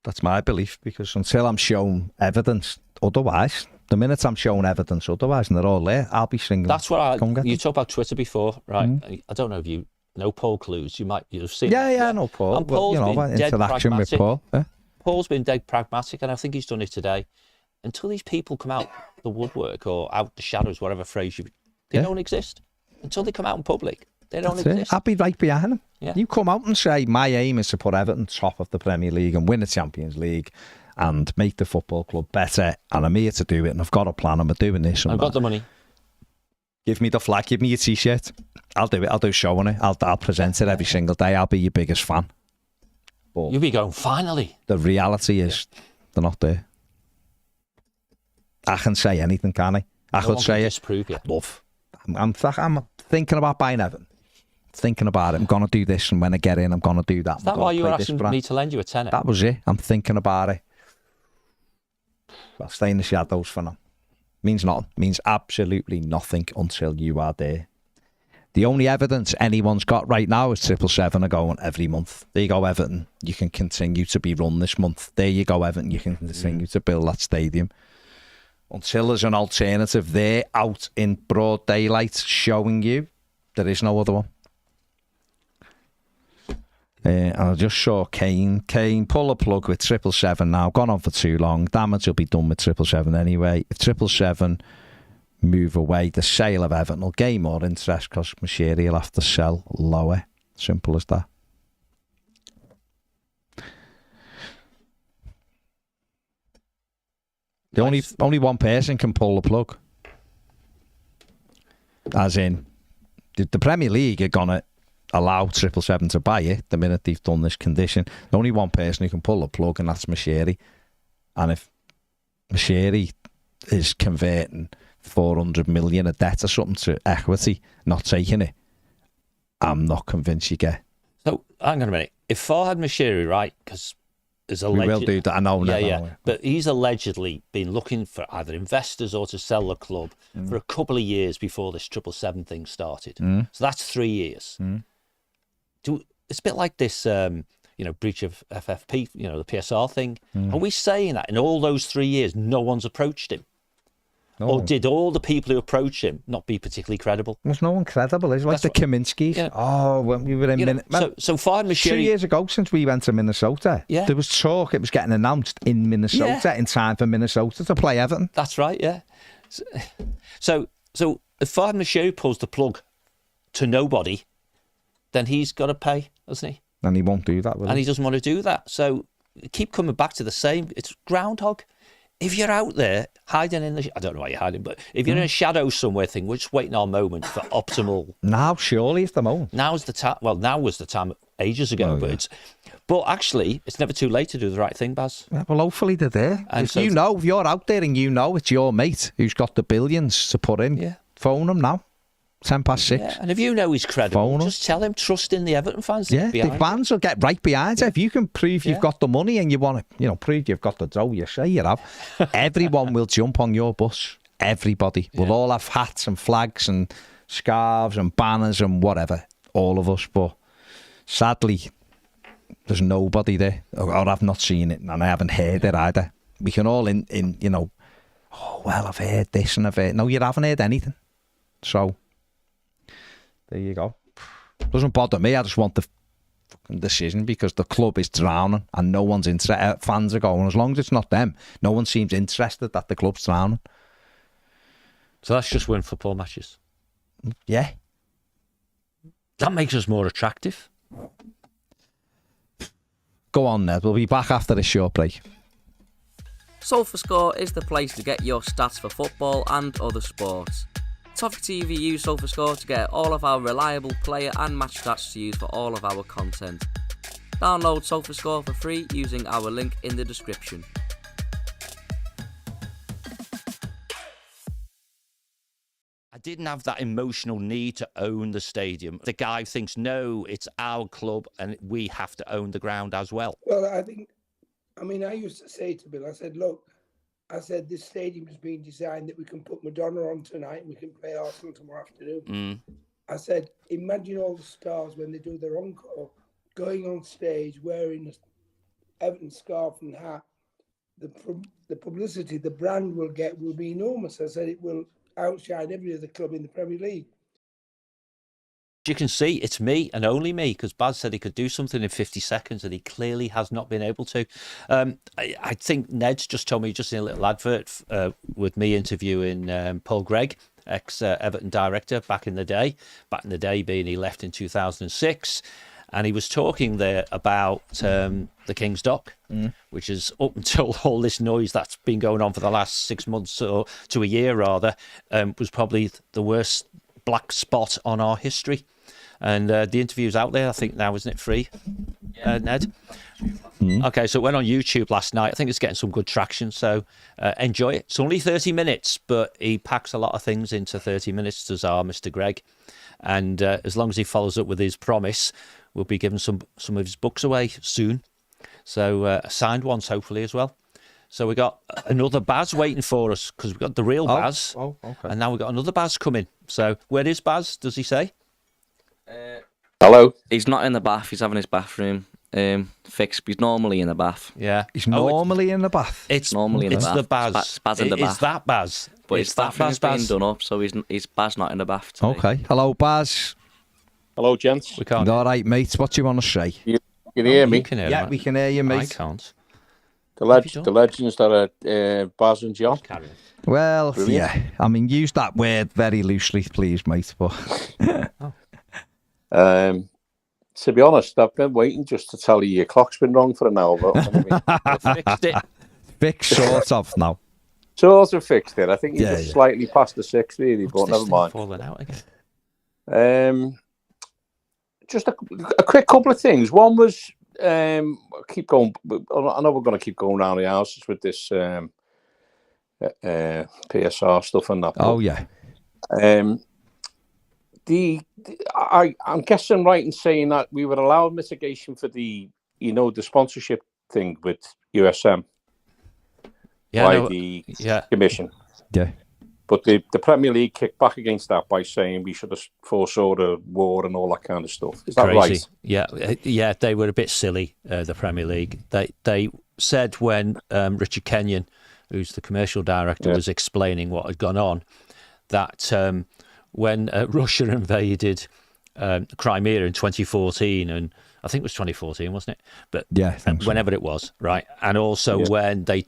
That's my belief, because until I'm shown evidence otherwise, the minute I'm shown evidence otherwise and they're all there, I'll be singing. That's what you them. talked about Twitter before, right? I don't know if you know Paul Clues. You've seen Yeah, I know Paul. And Paul's been dead interaction with pragmatic. Paul. Yeah. Paul's been dead pragmatic, and I think he's done it today. Until these people come out the woodwork or out the shadows, whatever phrase they don't exist. Until they come out in public, they don't exist. I'll be right behind them. Yeah. You come out and say, my aim is to put Everton top of the Premier League and win the Champions League and make the football club better, and I'm here to do it, and I've got a plan, and we're doing this. I've got the money. Give me the flag, give me your T-shirt. I'll do it. I'll do a show on it. I'll present it every single day. I'll be your biggest fan. But You'll be going, finally. the reality is they're not there. I can say anything, can I? I No could one say can it. disprove you. Love. I'm thinking about buying Everton. Thinking about it. I'm going to do this, and when I get in, I'm going to do that. Is that why you were asking me to lend you a tenner? That was it. I'm thinking about it. I'll stay in the shadows for now. Means nothing. Means absolutely nothing until you are there. The only evidence anyone's got right now is 777 are going every month. There you go, Everton. You can continue to be run this month. There you go, Everton. You can continue to build that stadium. Until there's an alternative there out in broad daylight showing you, there is no other one. And I just saw Kane pull a plug with 777 now. Gone on for too long. Damage will be done with 777 anyway. If 777 move away, the sale of Everton will gain more interest because Managerial will have to sell lower. Simple as that. Only one person can pull the plug. As in, the Premier League are going to allow 777 to buy it the minute they've done this condition. There's only one person who can pull the plug, and that's Managerial. And if Managerial is converting 400 million of debt or something to equity, not taking it, I'm not convinced you get. So, hang on a minute. If Fahad Managerial, right, because there's We will do that, I know. But he's allegedly been looking for either investors or to sell the club for a couple of years before this 777 thing started. So that's 3 years. It's a bit like this, breach of FFP, the PSR thing. Are we saying that in all those 3 years, no one's approached him? No. Or did all the people who approached him not be particularly credible? There's no one credible, is it? Like the Kaminskis. Yeah. Oh, when we were in Minnesota. So Fahad Managerial 2 years ago, since we went to Minnesota, there was talk it was getting announced in Minnesota in time for Minnesota to play Everton. That's right, yeah. So if Fahad Managerial pulls the plug to nobody, then he's got to pay, doesn't he? And he won't do that, will And he doesn't want to do that. So keep coming back to the same. It's groundhog. If you're out there hiding in I don't know why you're hiding, but if you're in a shadow somewhere, we're just waiting our moment for optimal. Now, surely it's the moment. Now's the time. Well, now was the time ages ago, but actually, it's never too late to do the right thing, Baz. Yeah, well, hopefully they're there. And if if you're out there and it's your mate who's got the billions to put in, phone him now. 6:10. Yeah, and if he's credible, just tell him, trust in the Everton fans. Yeah, the fans will get right behind you. If you can prove you've got the money and you want to, prove you've got the dough, you say you have, everyone will jump on your bus. Everybody. We'll all have hats and flags and scarves and banners and whatever. All of us. But sadly, there's nobody there. Or I've not seen it and I haven't heard it either. We can all I've heard this and I've heard... No, you haven't heard anything. So... there you go. Doesn't bother me. I just want the fucking decision because the club is drowning and no one's interested. Fans are going, as long as it's not them, no one seems interested that the club's drowning. So let's just win football matches. Yeah. That makes us more attractive. Go on, Ned. We'll be back after this short break. SofaScore is the place to get your stats for football and other sports. Toffee TV use SofaScore to get all of our reliable player and match stats to use for all of our content. Download SofaScore for free using our link in the description. I didn't have that emotional need to own the stadium. The guy thinks, no, it's our club and we have to own the ground as well. Well, I used to say to Bill, I said, look, this stadium has been designed that we can put Madonna on tonight and we can play Arsenal tomorrow afternoon. I said, imagine all the stars when they do their encore, going on stage wearing an Everton scarf and hat. The publicity the brand will get will be enormous. I said it will outshine every other club in the Premier League. You can see it's me and only me, because Baz said he could do something in 50 seconds and he clearly has not been able to. I think Ned's just told me, just in a little advert with me interviewing Paul Gregg, ex-Everton director back in the day being he left in 2006. And he was talking there about the King's Dock, which is up until all this noise that's been going on for the last 6 months or to a year rather, was probably the worst black spot on our history. And the interview's out there, I think now, isn't it, free, Ned? Okay, so it went on YouTube last night. I think it's getting some good traction, so enjoy it. It's only 30 minutes, but he packs a lot of things into 30 minutes, does our Mr. Gregg. And as long as he follows up with his promise, we'll be giving some of his books away soon. So signed ones, hopefully, as well. So we got another Baz waiting for us, because we've got the real Baz. Oh, okay. And now we've got another Baz coming. So where is Baz, does he say? Hello. He's not in the bath. He's having his bathroom fixed. He's normally in the bath. Yeah. He's normally in the bath. It's normally in the bath. The Baz. Baz in the bath. Is that Baz? But his bathroom's been done up, so he's Baz not in the bath today. Okay. Hello, Baz. Hello, gents. We can't. All right, mate. What do you want to say? You can hear me? You can hear Yeah, me. we can hear you, mate. I can't. The legends that are Baz and John. Well, Brilliant. yeah. I mean, use that word very loosely, please, mate. But To be honest, I've been waiting just to tell you your clock's been wrong for an hour. But Fixed it. fixed sort of now. sort of fixed it. I think you're Yeah, just yeah. slightly past the 6, really, but never mind. Falling out again. Just a quick couple of things. One was, keep going. I know we're going to keep going around the houses with this PSR stuff and that. Oh, yeah. I'm guessing right in saying that we were allowed mitigation for the sponsorship thing with USM by the commission. Yeah. But the Premier League kicked back against that by saying we should have foresaw a war and all that kind of stuff. Is that Crazy. right? Yeah, they were a bit silly, the Premier League. They said when Richard Kenyon, who's the commercial director, was explaining what had gone on, that when Russia invaded Crimea in 2014, and I think it was 2014, wasn't it? But yeah, I think so. whenever it was, right? And also when they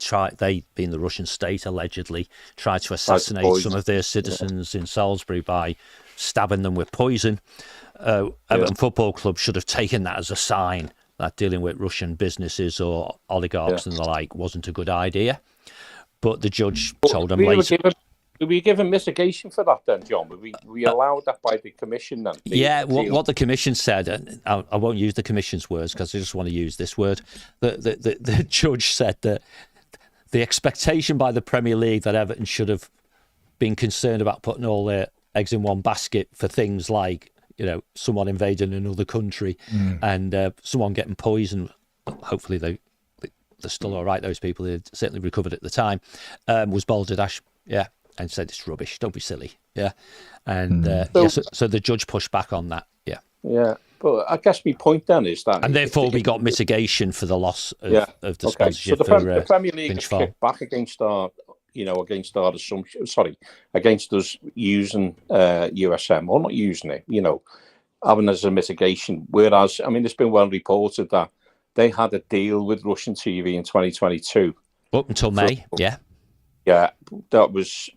being the Russian state, allegedly tried to assassinate some of their citizens in Salisbury by stabbing them with poison. Everton Football Club should have taken that as a sign that dealing with Russian businesses or oligarchs and the like wasn't a good idea. But the judge told them later. Were we given mitigation for that then, John? Were we allowed that by the commission then? What the commission said, and I won't use the commission's words because I just want to use this word. The judge said that the expectation by the Premier League that Everton should have been concerned about putting all their eggs in one basket for things like, someone invading another country and someone getting poisoned. Hopefully they're still all right, those people. They certainly recovered at the time. Was balderdash, and said it's rubbish. Don't be silly, And so the judge pushed back on that, Yeah, but I guess my point then is that, and therefore we got mitigation for the loss of the sponsorship. So the Premier League has kicked back against our, against our assumption. Sorry, against us using USM or not using it. Having as a mitigation. Whereas, I mean, it's been well reported that they had a deal with Russian TV in 2022 up until May. Yeah, that was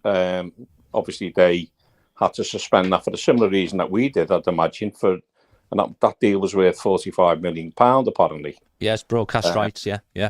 obviously they had to suspend that for the similar reason that we did, I'd imagine. And that deal was worth £45 million, apparently. Yes, broadcast rights. Yeah,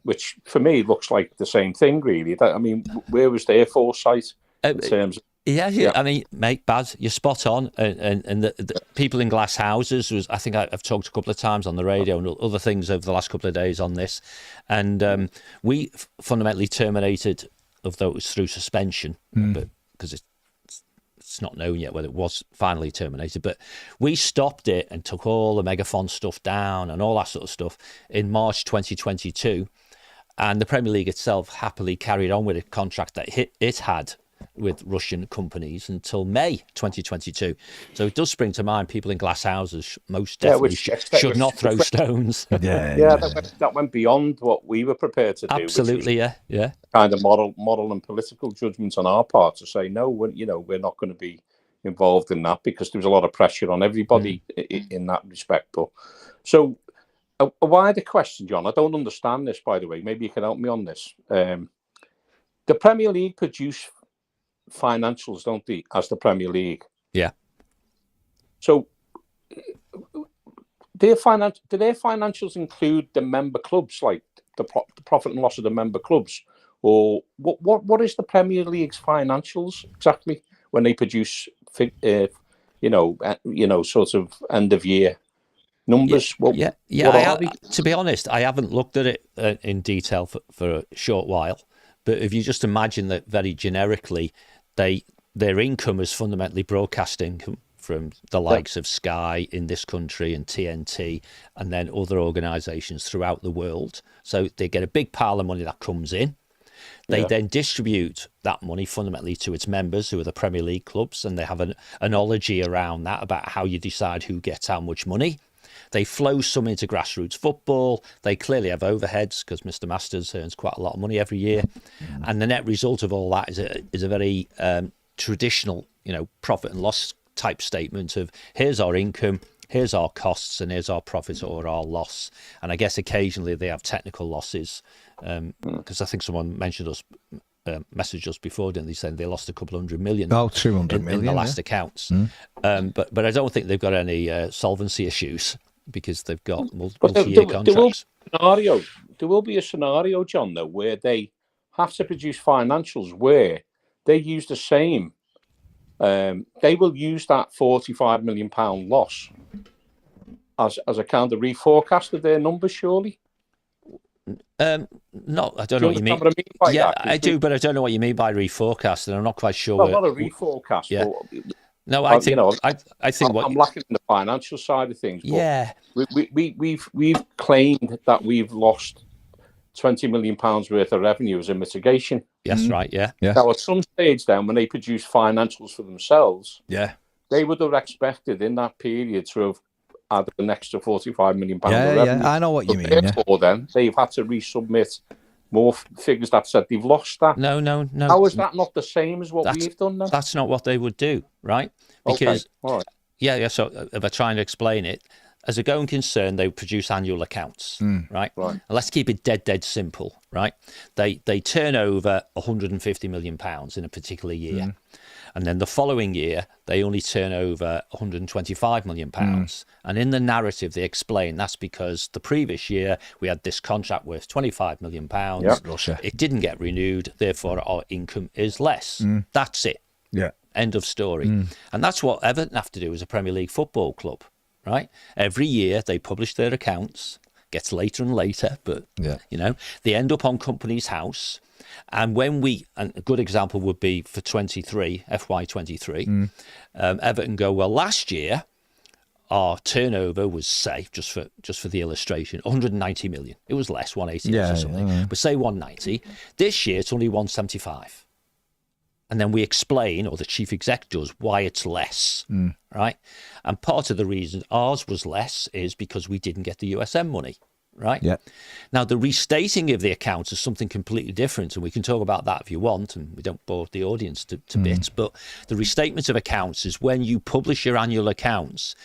which for me looks like the same thing, really. I mean, where was their foresight in terms of? Yeah. I mean, mate, Baz, you're spot on. And the people in glass houses was, I think I've talked a couple of times on the radio and other things over the last couple of days on this. And we fundamentally terminated, although it was through suspension, but because it's it's not known yet whether it was finally terminated, but we stopped it and took all the Megaphone stuff down and all that sort of stuff in March 2022. And the Premier League itself happily carried on with a contract that it had with Russian companies until May 2022. So it does spring to mind people in glass houses most definitely should not throw stones. That went beyond what we were prepared to do. Absolutely, yeah. Kind of moral and political judgments on our part to say, no, we're not going to be involved in that, because there was a lot of pressure on everybody in that respect. But so a wider question, John, I don't understand this, by the way. Maybe you can help me on this. The Premier League produce financials, don't they, as the Premier League? Yeah. So do their financials include the member clubs, like the profit and loss of the member clubs? Or what is the Premier League's financials exactly when they produce, sort of end of year numbers? To be honest, I haven't looked at it in detail for a short while. But if you just imagine that very generically, their income is fundamentally broadcast income from the likes of Sky in this country and TNT, and then other organisations throughout the world. So they get a big pile of money that comes in. They then distribute that money fundamentally to its members, who are the Premier League clubs, and they have an ology around that about how you decide who gets how much money. They flow some into grassroots football. They clearly have overheads because Mr. Masters earns quite a lot of money every year. And the net result of all that is a very traditional, profit and loss type statement of here's our income, here's our costs, and here's our profit or our loss. And I guess occasionally they have technical losses, because I think someone messaged us before, didn't they, saying they lost a couple $100 million. 200 million in the last accounts. But I don't think they've got any solvency issues, because they've got multi-year contracts. There will be a scenario, John, though, where they have to produce financials where they use the same. They will use that £45 million loss as a kind of reforecast of their numbers, surely. No, I don't know what you mean. I do, but I don't know what you mean by reforecast, and I'm not quite sure. Not a reforecast. Yeah. But, no, I think I'm lacking in the financial side of things. But we've claimed that we've lost £20 million worth of revenue as a mitigation. Yes, right. Yeah. Now, at some stage, then, when they produce financials for themselves, they would have expected in that period to have added an extra £45 million of revenue. Yeah, I know what you mean. Therefore, then they've had to resubmit more figures that said they've lost that. No. How is that not the same as what we've done then? That's not what they would do, right? Because so if I try and explain it, as a going concern, they produce annual accounts, right? And let's keep it dead simple, right? They turn over £150 million in a particular year. And then the following year, they only turn over £125 million. And in the narrative, they explain that's because the previous year we had this contract worth £25 million. It didn't get renewed, therefore our income is less. That's it. End of story. And that's what Everton have to do as a Premier League football club, right? Every year they publish their accounts. Gets later and later, but they end up on Companies House. And and a good example would be for FY23, Everton go, well, last year our turnover was, say, just for the illustration, 190 million. It was less, 180 or something. But say 190. This year it's only 175. And then we explain, or the chief exec does, why it's less, right? And part of the reason ours was less is because we didn't get the USM money. Right? Yeah. Now, the restating of the accounts is something completely different, and we can talk about that if you want, and we don't bore the audience to bits, but the restatement of accounts is when you publish your annual accounts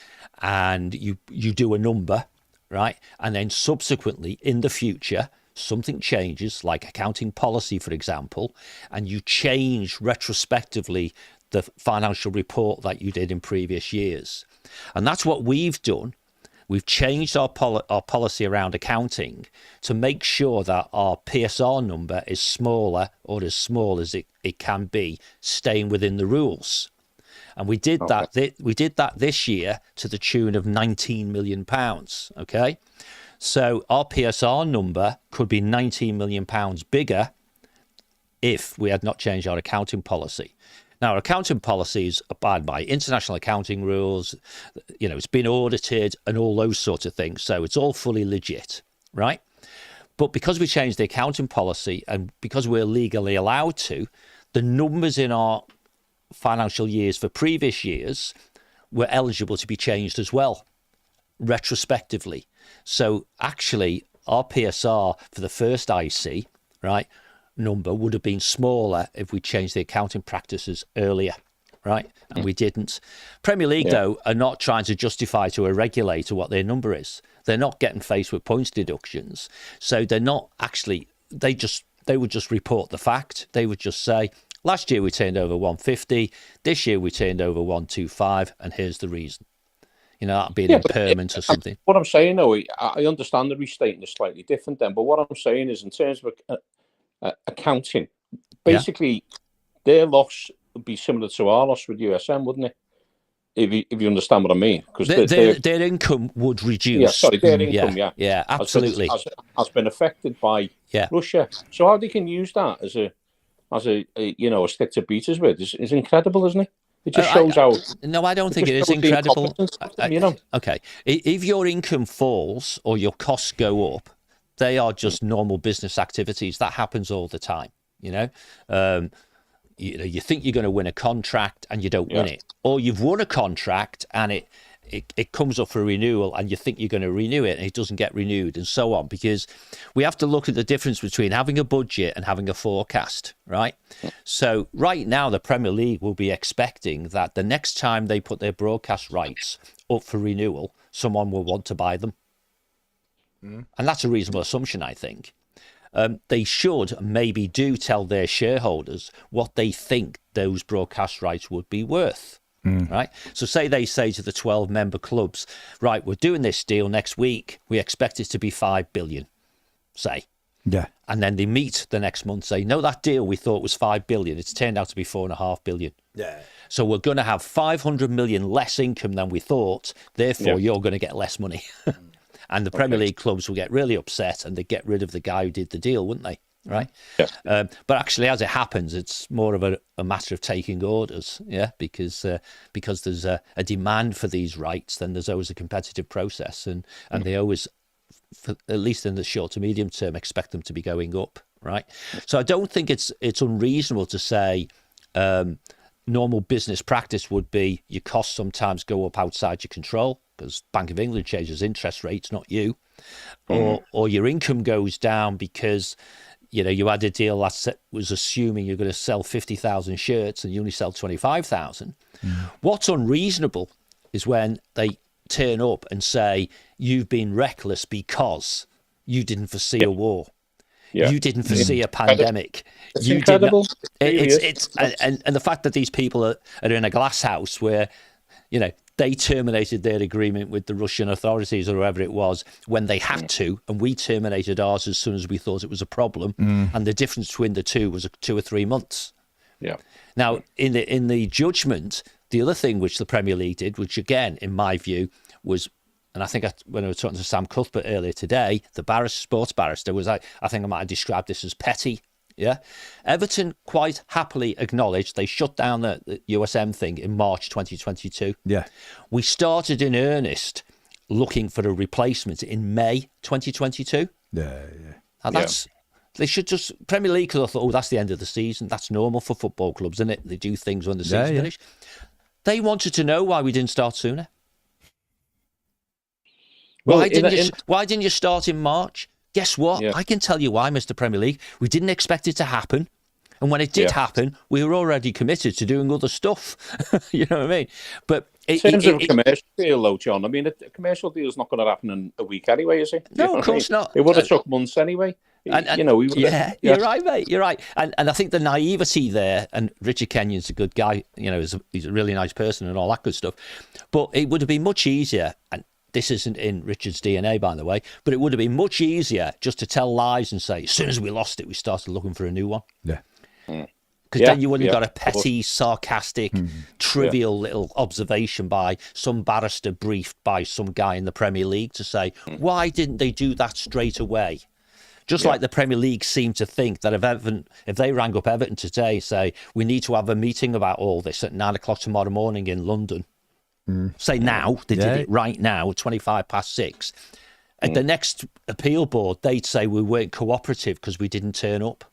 and you do a number, right? And then subsequently, in the future, something changes, like accounting policy, for example, and you change retrospectively the financial report that you did in previous years. And that's what we've done. We've changed our policy around accounting to make sure that our PSR number is smaller, or as small as it can be, staying within the rules. And we did that. We did that this year to the tune of £19 million. Okay, so our PSR number could be £19 million bigger if we had not changed our accounting policy. Now, our accounting policies abide by international accounting rules. It's been audited and all those sorts of things. So it's all fully legit, right? But because we changed the accounting policy and because we're legally allowed to, the numbers in our financial years for previous years were eligible to be changed as well, retrospectively. So actually, our PSR for the first IC, right, number would have been smaller if we changed the accounting practices earlier, right? And we didn't. Premier League, though, are not trying to justify to a regulator what their number is. They're not getting faced with points deductions. So they're not actually, they would just report the fact. They would just say, last year we turned over 150, this year we turned over 125, and here's the reason. That'd be an impairment or something. What I'm saying, though, I understand the restating is slightly different then, but what I'm saying is in terms of accounting, basically their loss would be similar to our loss with USM, wouldn't it? If you understand what I mean, because their income would reduce. Their income, yeah, absolutely, has been affected by Russia. So how they can use that as a stick to beat us with is incredible, isn't it? It just shows how. No, I don't think it is incredible. Okay, if your income falls or your costs go up, they are just normal business activities. That happens all the time. You think you're going to win a contract and you don't win it, or you've won a contract and it comes up for renewal and you think you're going to renew it and it doesn't get renewed, and so on, because we have to look at the difference between having a budget and having a forecast, right? So right now the Premier League will be expecting that the next time they put their broadcast rights up for renewal, someone will want to buy them. And that's a reasonable assumption, I think. They should maybe do tell their shareholders what they think those broadcast rights would be worth. Right. So say they say to the 12 member clubs, right, we're doing this deal next week. We expect it to be 5 billion, say. Yeah. And then they meet the next month, say, no, that deal we thought was 5 billion. It's turned out to be 4.5 billion. Yeah. So we're going to have 500 million less income than we thought. Therefore, you're going to get less money. And the Premier League clubs will get really upset and they get rid of the guy who did the deal, wouldn't they? Right? Yeah. But actually, as it happens, it's more of a matter of taking orders, because there's a demand for these rights, then there's always a competitive process, and they always, at least in the short to medium term, expect them to be going up, right? So I don't think it's unreasonable to say normal business practice would be your costs sometimes go up outside your control, because Bank of England changes interest rates, not you, or your income goes down because you had a deal that was assuming you're going to sell 50,000 shirts and you only sell 25,000. What's unreasonable is when they turn up and say you've been reckless because you didn't foresee a war. Yeah. You didn't foresee a pandemic. It's incredible. And the fact that these people are in a glass house where, they terminated their agreement with the Russian authorities or whoever it was when they had to, and we terminated ours as soon as we thought it was a problem. And the difference between the two was 2 or 3 months. Yeah. Now, in the judgment, the other thing which the Premier League did, which again, in my view, was, and I think when I was talking to Sam Cuthbert earlier today, the sports barrister was, I think I might have described this as petty. Yeah, Everton quite happily acknowledged they shut down the USM thing in March 2022. Yeah, we started in earnest looking for a replacement in May 2022. Yeah. And they should just, Premier League could have thought, that's the end of the season. That's normal for football clubs, isn't it? They do things when the season finishes. They wanted to know why we didn't start sooner. Well, why didn't you start in March? Guess what? I can tell you why, Mr. Premier League. We didn't expect it to happen. And when it did happen, we were already committed to doing other stuff. You know what I mean? But in terms of a commercial deal, though, John, I mean, a commercial deal is not going to happen in a week anyway, is it? No, of course not. It would have took months anyway. You're right, mate. You're right. And I think the naivety there, and Richard Kenyon's a good guy, he's a really nice person and all that good stuff. But it would have been much easier, and this isn't in Richard's DNA, by the way, but it would have been much easier just to tell lies and say, as soon as we lost it, we started looking for a new one. Yeah. Because then you wouldn't have got a petty, sarcastic, trivial little observation by some barrister briefed by some guy in the Premier League to say, why didn't they do that straight away? Just like the Premier League seem to think that if they rang up Everton today, say, we need to have a meeting about all this at 9 o'clock tomorrow morning in London, say now, they did it right now, 6:25. At the next appeal board, they'd say we weren't cooperative because we didn't turn up.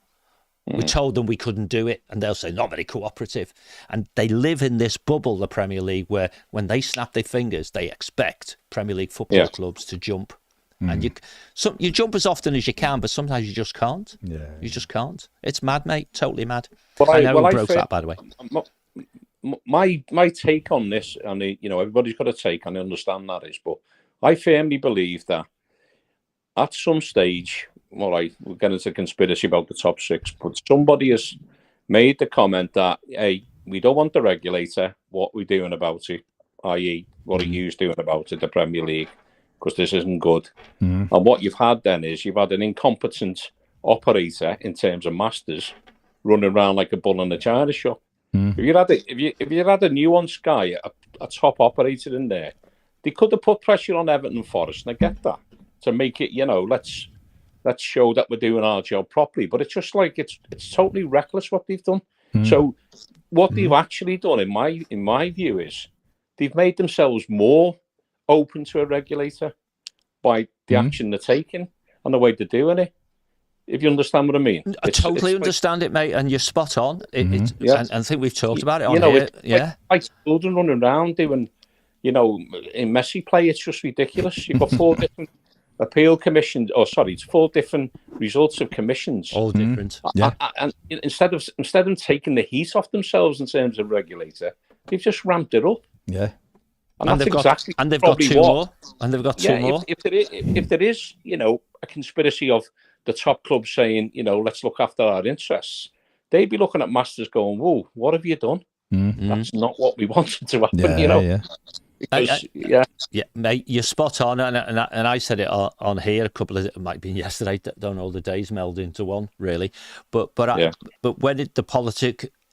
We told them we couldn't do it, and they'll say, not very cooperative. And they live in this bubble, the Premier League, where when they snap their fingers, they expect Premier League football clubs to jump. And you jump as often as you can, but sometimes you just can't. Yeah. You just can't. It's mad, mate. Totally mad. I know who broke that, by the way. My take on this, and everybody's got a take, and I understand that is, but I firmly believe that at some stage, all right, we'll get into conspiracy about the top 6, but somebody has made the comment that, hey, we don't want the regulator. What are we doing about it? I.e., what are you doing about it, the Premier League? Because this isn't good. And what you've had then is you've had an incompetent operator in terms of Masters running around like a bull in a china shop. If you had a nuanced guy, a top operator in there, they could have put pressure on Everton and Forest, and I get that, to make it, let's show that we're doing our job properly. But it's just like it's totally reckless what they've done. So what they've actually done, in my view, is they've made themselves more open to a regulator by the action they're taking and the way they're doing it. If you understand what I mean. I totally understand it, mate, and you're spot on. And I think we've talked about it on here. It's like children running around doing, in Messi play, it's just ridiculous. You've got 4 different appeal commissions, it's 4 different results of commissions. All different. And instead of taking the heat off themselves in terms of regulator, they've just ramped it up. Yeah. And they've got 2 more. And they've got 2 more. If there is, a conspiracy of the top clubs saying, let's look after our interests, they'd be looking at Masters going, whoa, what have you done? That's not what we wanted to happen, Because, mate, you're spot on, and I said it on here a couple of, it might be yesterday. Don't know, the days meld into one, really. But when the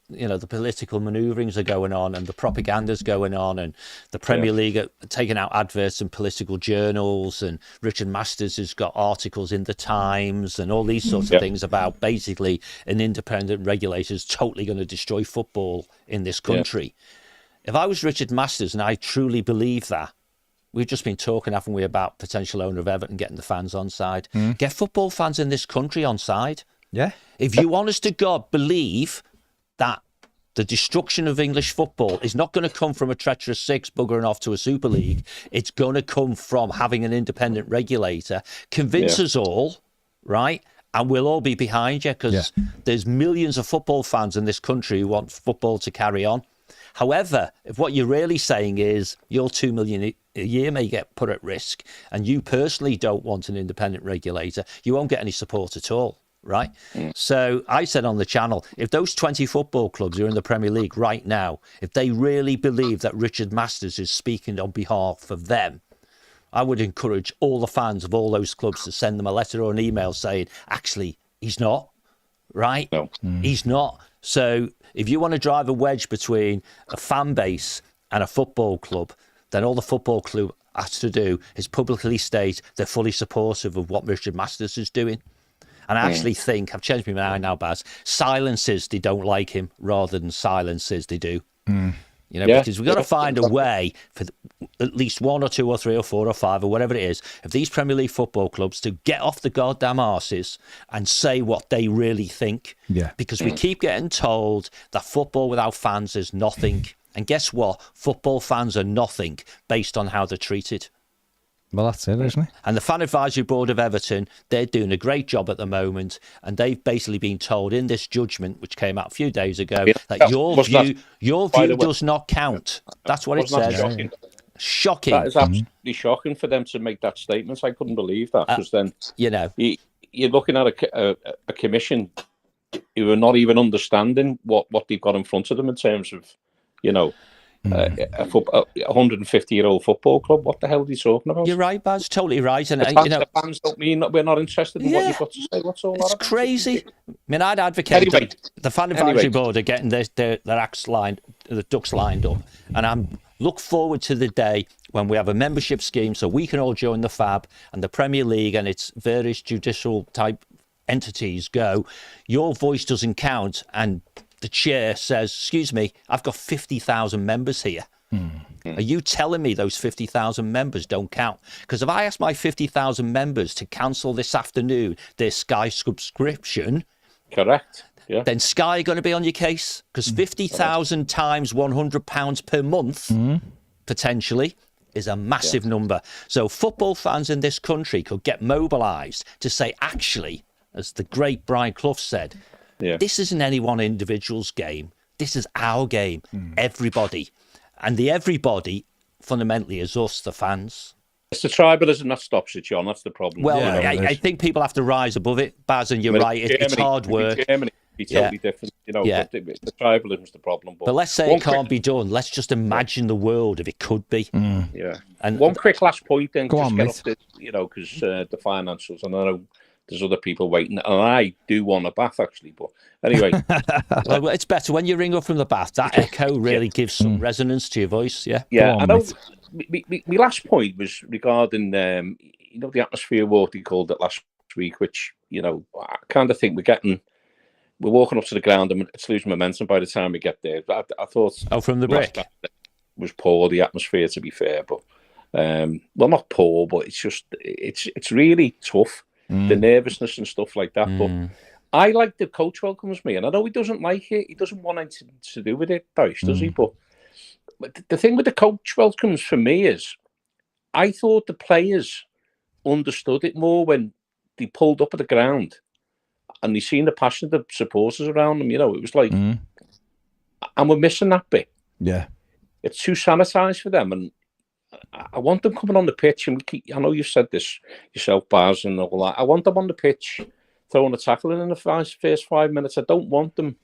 the political manoeuvrings are going on and the propaganda's going on, and the Premier League are taking out adverts in political journals, and Richard Masters has got articles in the Times and all these sorts of things about basically an independent regulator is totally going to destroy football in this country. If I was Richard Masters, and I truly believe that, we've just been talking, haven't we, about potential owner of Everton getting the fans on side. Get football fans in this country on side. Yeah. If you honest to God believe that the destruction of English football is not going to come from a treacherous 6 buggering off to a Super League, it's going to come from having an independent regulator. Convince us all, right? And we'll all be behind you, because there's millions of football fans in this country who want football to carry on. However, if what you're really saying is your 2 million a year may get put at risk, and you personally don't want an independent regulator, you won't get any support at all, right? So I said on the channel, if those 20 football clubs who are in the Premier League right now, if they really believe that Richard Masters is speaking on behalf of them, I would encourage all the fans of all those clubs to send them a letter or an email saying, actually, he's not, right? No. He's not. So if you want to drive a wedge between a fan base and a football club, then all the football club has to do is publicly state they're fully supportive of what Richard Masters is doing. And I actually think, I've changed my mind now, Baz, silences they don't like him rather than silences they do. Because we've got to find a way for at least 1 or 2 or 3 or 4 or 5 or whatever it is of these Premier League football clubs to get off the goddamn arses and say what they really think. Because we keep getting told that football without fans is nothing. And guess what? Football fans are nothing based on how they're treated. Well, that's it, isn't it? And the Fan Advisory Board of Everton, they're doing a great job at the moment, and they've basically been told in this judgment, which came out a few days ago, that your view does not count. That's what it says. Shocking. That is absolutely shocking for them to make that statement. I couldn't believe that, because then you're looking at a commission who are not even understanding what they've got in front of them in terms of, a 150-year-old football club. What the hell are you talking about? You're right, Baz. Totally right. And the fans don't mean that we're not interested in what you've got to say. What's all that? It's crazy. I mean, I'd advocate the Fan Advisory Board are getting their acts lined, the ducks lined up, and I'm look forward to the day when we have a membership scheme so we can all join the FAB and the Premier League and its various judicial type entities go, your voice doesn't count, and the chair says, excuse me, I've got 50,000 members here. Are you telling me those 50,000 members don't count? Because if I ask my 50,000 members to cancel this afternoon their Sky subscription, correct, yeah, then Sky are going to be on your case, because 50,000 times £100 per month, potentially, is a massive number. So football fans in this country could get mobilised to say, actually, as the great Brian Clough said, this isn't any one individual's game. This is our game, everybody. And the everybody, fundamentally, is us, the fans. It's the tribalism that stops it, John. That's the problem. Well, I think people have to rise above it, Baz, and you're right. It's hard work. Germany would be totally different, but the tribalism's the problem. But let's say it can't be done. Let's just imagine the world if it could be. Yeah. And one quick last point then, because the financials, and I know there's other people waiting, and I do want a bath, actually, but anyway. Well, it's better when you ring up from the bath. That echo really gives some resonance to your voice, Yeah, I know. My last point was regarding, the atmosphere award they called it last week, which, I kind of think we're walking up to the ground and it's losing momentum by the time we get there. I thought... Oh, from the break? Was poor, the atmosphere, to be fair, but... well, not poor, but it's just... It's really tough. The nervousness and stuff like that. But I like the coach welcomes me, and I know he doesn't like it. He doesn't want anything to do with it, does he? But the thing with the coach welcomes for me is, I thought the players understood it more when they pulled up at the ground and they seen the passion of the supporters around them. It was like, and we're missing that bit. Yeah, it's too sanitised for them, and I want them coming on the pitch, and I know you've said this yourself, Baz, and all that. I want them on the pitch throwing a tackle in the first 5 minutes. I don't want them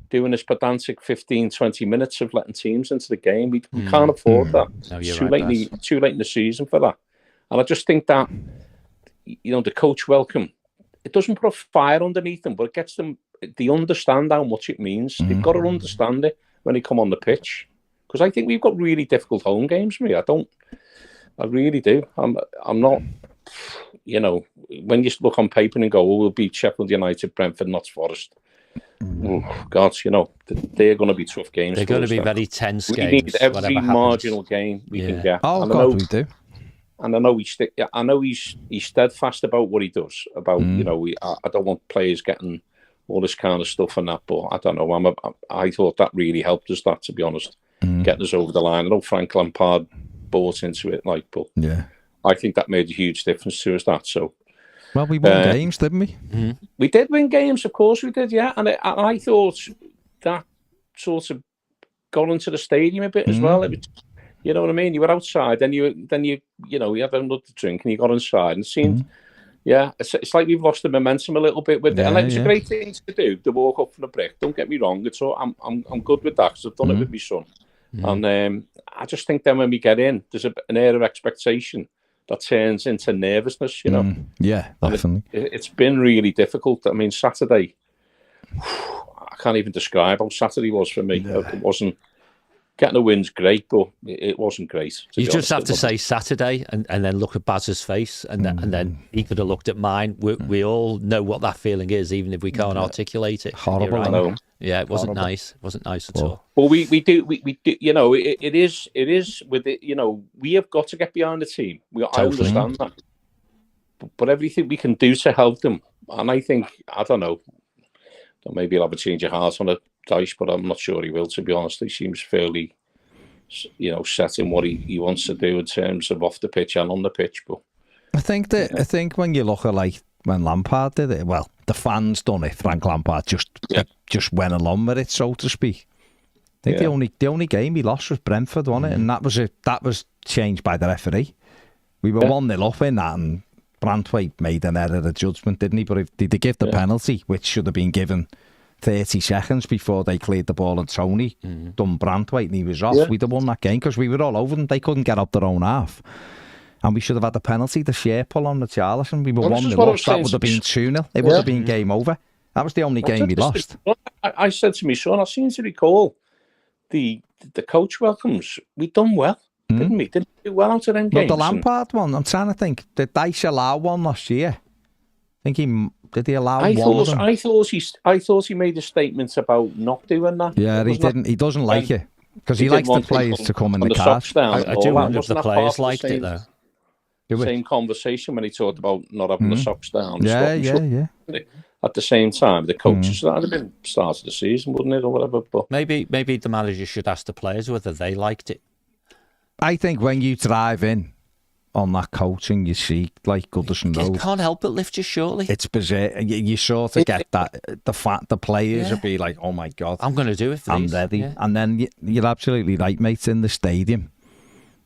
doing this pedantic 15, 20 minutes of letting teams into the game. We can't afford that. No, it's too late in the season for that. And I just think that, the coach welcome, it doesn't put a fire underneath them, but it gets them, they understand how much it means. They've got to understand it when they come on the pitch. Because I think we've got really difficult home games for me. I really do. I'm not, when you look on paper and go, we'll beat Sheffield United, Brentford, Notts Forest. Oh, God, they're going to be tough games. They're going to be very tense games. We need every marginal game we can get. Oh, God, we do. And I know he's steadfast about what he does. About, I don't want players getting all this kind of stuff and that, but I don't know. I thought that really helped us, to be honest. Getting us over the line. I know Frank Lampard bought into it, but I think that made a huge difference to us. Well, we won games, didn't we? We did win games, of course we did, yeah. And I thought that sort of got into the stadium a bit as well. It was, you know what I mean? You were outside, then you had another drink and you got inside, and it seemed, it's like we've lost the momentum a little bit with it. And it was a great thing to do, to walk up from the brick. Don't get me wrong, it's all, I'm good with that, because I've done it with my son. And I just think then when we get in, there's an air of expectation that turns into nervousness, Yeah, definitely. It's been really difficult. I mean, Saturday, I can't even describe how Saturday was for me. It wasn't, getting a win's great, but it wasn't great. You just have to say Saturday and then look at Baz's face, and then he could have looked at mine. We all know what that feeling is, even if we can't articulate it. Horrible. Right. I know. Yeah, it wasn't nice. It wasn't nice at all. Well, we do. It is with it. We have got to get behind the team. I understand that, but everything we can do to help them, and I think, I don't know, maybe he'll have a change of heart on a Dyche, but I'm not sure he will. To be honest, he seems fairly, set in what he wants to do in terms of off the pitch and on the pitch. But I think when you look at when Lampard did it, well, the fans done it. Frank Lampard just went along with it, so to speak. I think the only game he lost was Brentford, wasn't it? And that was changed by the referee. We were 1-0 up in that, and Branthwaite made an error of judgment, didn't he? But if they give the penalty, which should have been given 30 seconds before they cleared the ball, and Tony done Branthwaite and he was off, we'd have won that game, because we were all over them. They couldn't get up their own half. And we should have had the penalty, the share pull on the Charlison. We were 1-0 up. That would have been 2-0. It would have been game over. That was the only game we lost. I said to my son, I seem to recall the coach welcomes. We done well, didn't we? Didn't we do well out of them games? The Lampard one, I'm trying to think. The Dyche Allow one last year. I think he Did he allow one of them? I thought he made a statement about not doing that. Yeah, he didn't. He doesn't like it because he likes the players to come in the car. I do wonder if the players liked it though. Same conversation when he talked about not having the socks down. Yeah. At the same time, the coaches that'd have been start of the season, wouldn't it, or whatever? But maybe the manager should ask the players whether they liked it. I think when you drive in on that coach and you see like Goodison Road, you can't help but lift your shortly. It's bizarre. You sort of get that the players would be like, "Oh my god, I'm going to do it for these." I'm ready." And then you're absolutely right, mate. In the stadium,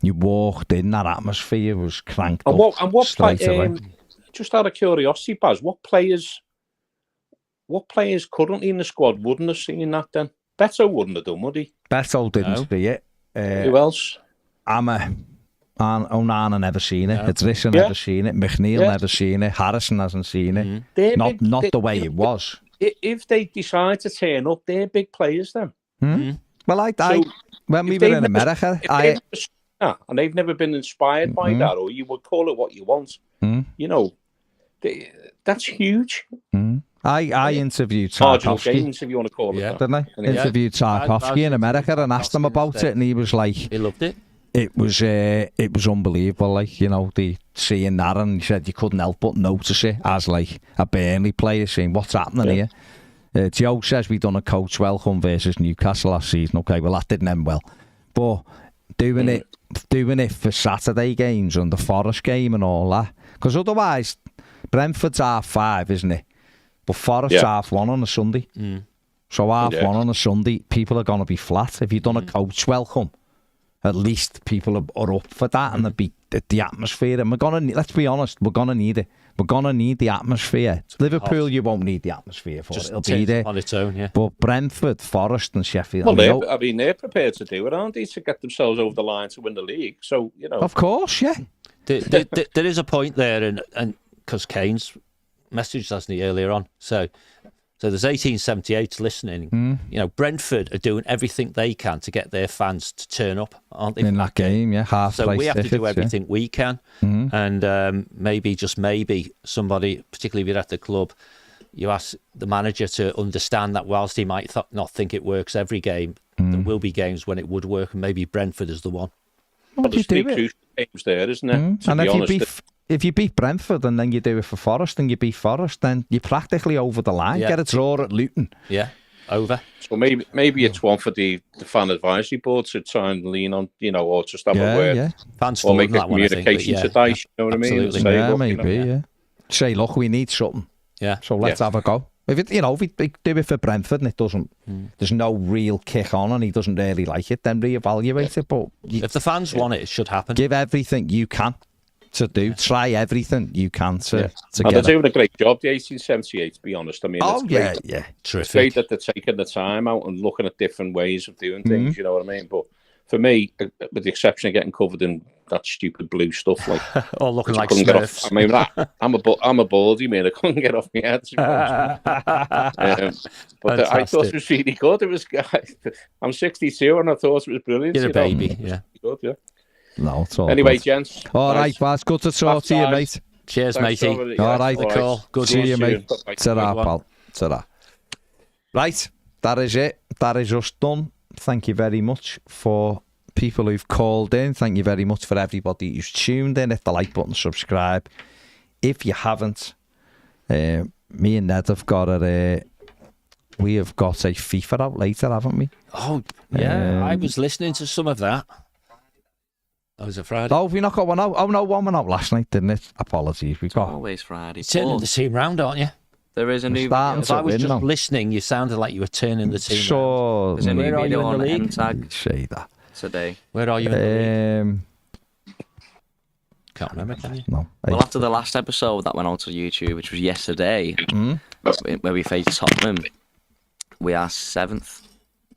you walked in, that atmosphere was cranked up. And what straight away. Just out of curiosity, Baz, what players currently in the squad wouldn't have seen that then? Beto wouldn't have done, would he? Beto didn't see it. Who else? Onana never seen it. Idrissa never seen it. McNeil never seen it. Harrison hasn't seen it. Not the way it was. If they decide to turn up, they're big players then. Well, when we were in America, and they've never been inspired by that, or you would call it what you want. You know, that's huge. I interviewed Tarkovsky, if you want to call it that. Didn't I? Interviewed Tarkovsky in America and asked him about it, and he was like, he loved it. It was unbelievable, like, you know, seeing that, and he said you couldn't help but notice it as like a Burnley player saying, "What's happening here?" Joe says we done a coach welcome versus Newcastle last season. Okay, well that didn't end well, but doing it for Saturday games and the Forest game and all that, because otherwise Brentford's 5:30, isn't it? But Forest's 1:30 on a Sunday. So 1:30 on a Sunday, people are going to be flat. If you've done a coach welcome, at least people are up for that, and there'll be the atmosphere. And let's be honest, we're going to need it. We're going to need the atmosphere. Liverpool, you won't need the atmosphere for it. It'll be there on its own, yeah. But Brentford, Forest and Sheffield... Well, they're prepared to do it, aren't they, to get themselves over the line to win the league. So, you know... Of course, yeah. There is a point there, and because Kane's messaged us earlier on, so there's 1878 listening. You know, Brentford are doing everything they can to get their fans to turn up, aren't they? In that game, yeah. So we have to do everything we can. And maybe somebody, particularly if you're at the club, you ask the manager to understand that whilst he might not think it works every game, there will be games when it would work, and maybe Brentford is the one. Well, there's 3 crucial games there, isn't it? And if you beat Brentford and then you do it for Forest and you beat Forest, then you're practically over the line. Get a draw at Luton. Yeah, over. So maybe it's one for the fan advisory board to try and lean on, you know, or just have a word. Yeah. Fans or make a that communication one, today, you know what I mean? Say, maybe. Say, look, we need something. Yeah. So let's have a go. If we do it for Brentford and it doesn't, there's no real kick on and he doesn't really like it, then reevaluate it. But if the fans want it should happen. Give everything you can to do. Try everything you can to get they're doing a great job, the 1878, to be honest. I mean, it's great. Terrific. It's great that they're taking the time out and looking at different ways of doing things, you know what I mean? But for me, with the exception of getting covered in that stupid blue stuff, like or looking like Smurfs. I mean, I'm a baldy man. I couldn't get off my head. But I thought it was really good. It was. I'm 62 and I thought it was brilliant. You're a baby, yeah. Good, yeah. No, it's all anyway, good. gents. All right, Baz. Good to talk to you, mate. Cheers, matey. All right, the call. Good to see you, mate. Ta-ra, pal. Ta-ra. Right, that is it. That is us done. Thank you very much for people who've called in. Thank you very much for everybody who's tuned in. Hit the like button, subscribe. If you haven't, me and Ned have got we have got a FIFA out later, haven't we? Oh, yeah. I was listening to some of that. That was a Friday. Oh, have we not got one out? Oh, no, one went out last night, didn't it? Apologies. We got always Friday. You're turning the team round, aren't you? There is a new video. If I was just listening, you sounded like you were turning the team round. There's a new video on the league say that today. Where are you in the league? Can't remember, can you? No. Well, after the last episode that went on to YouTube, which was yesterday, where we faced Tottenham, we are 7th.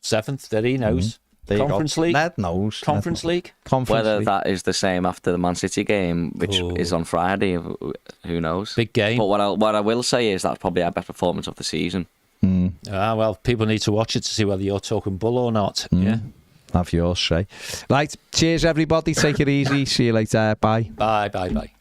7th, there he knows. Conference League? Ned knows. Conference League? Whether that is the same after the Man City game, which is on Friday, who knows? Big game. But what I will say is that's probably our best performance of the season. Well, people need to watch it to see whether you're talking bull or not. Yeah. Have yours say. Right, cheers everybody. Take it easy. See you later. Bye. Bye.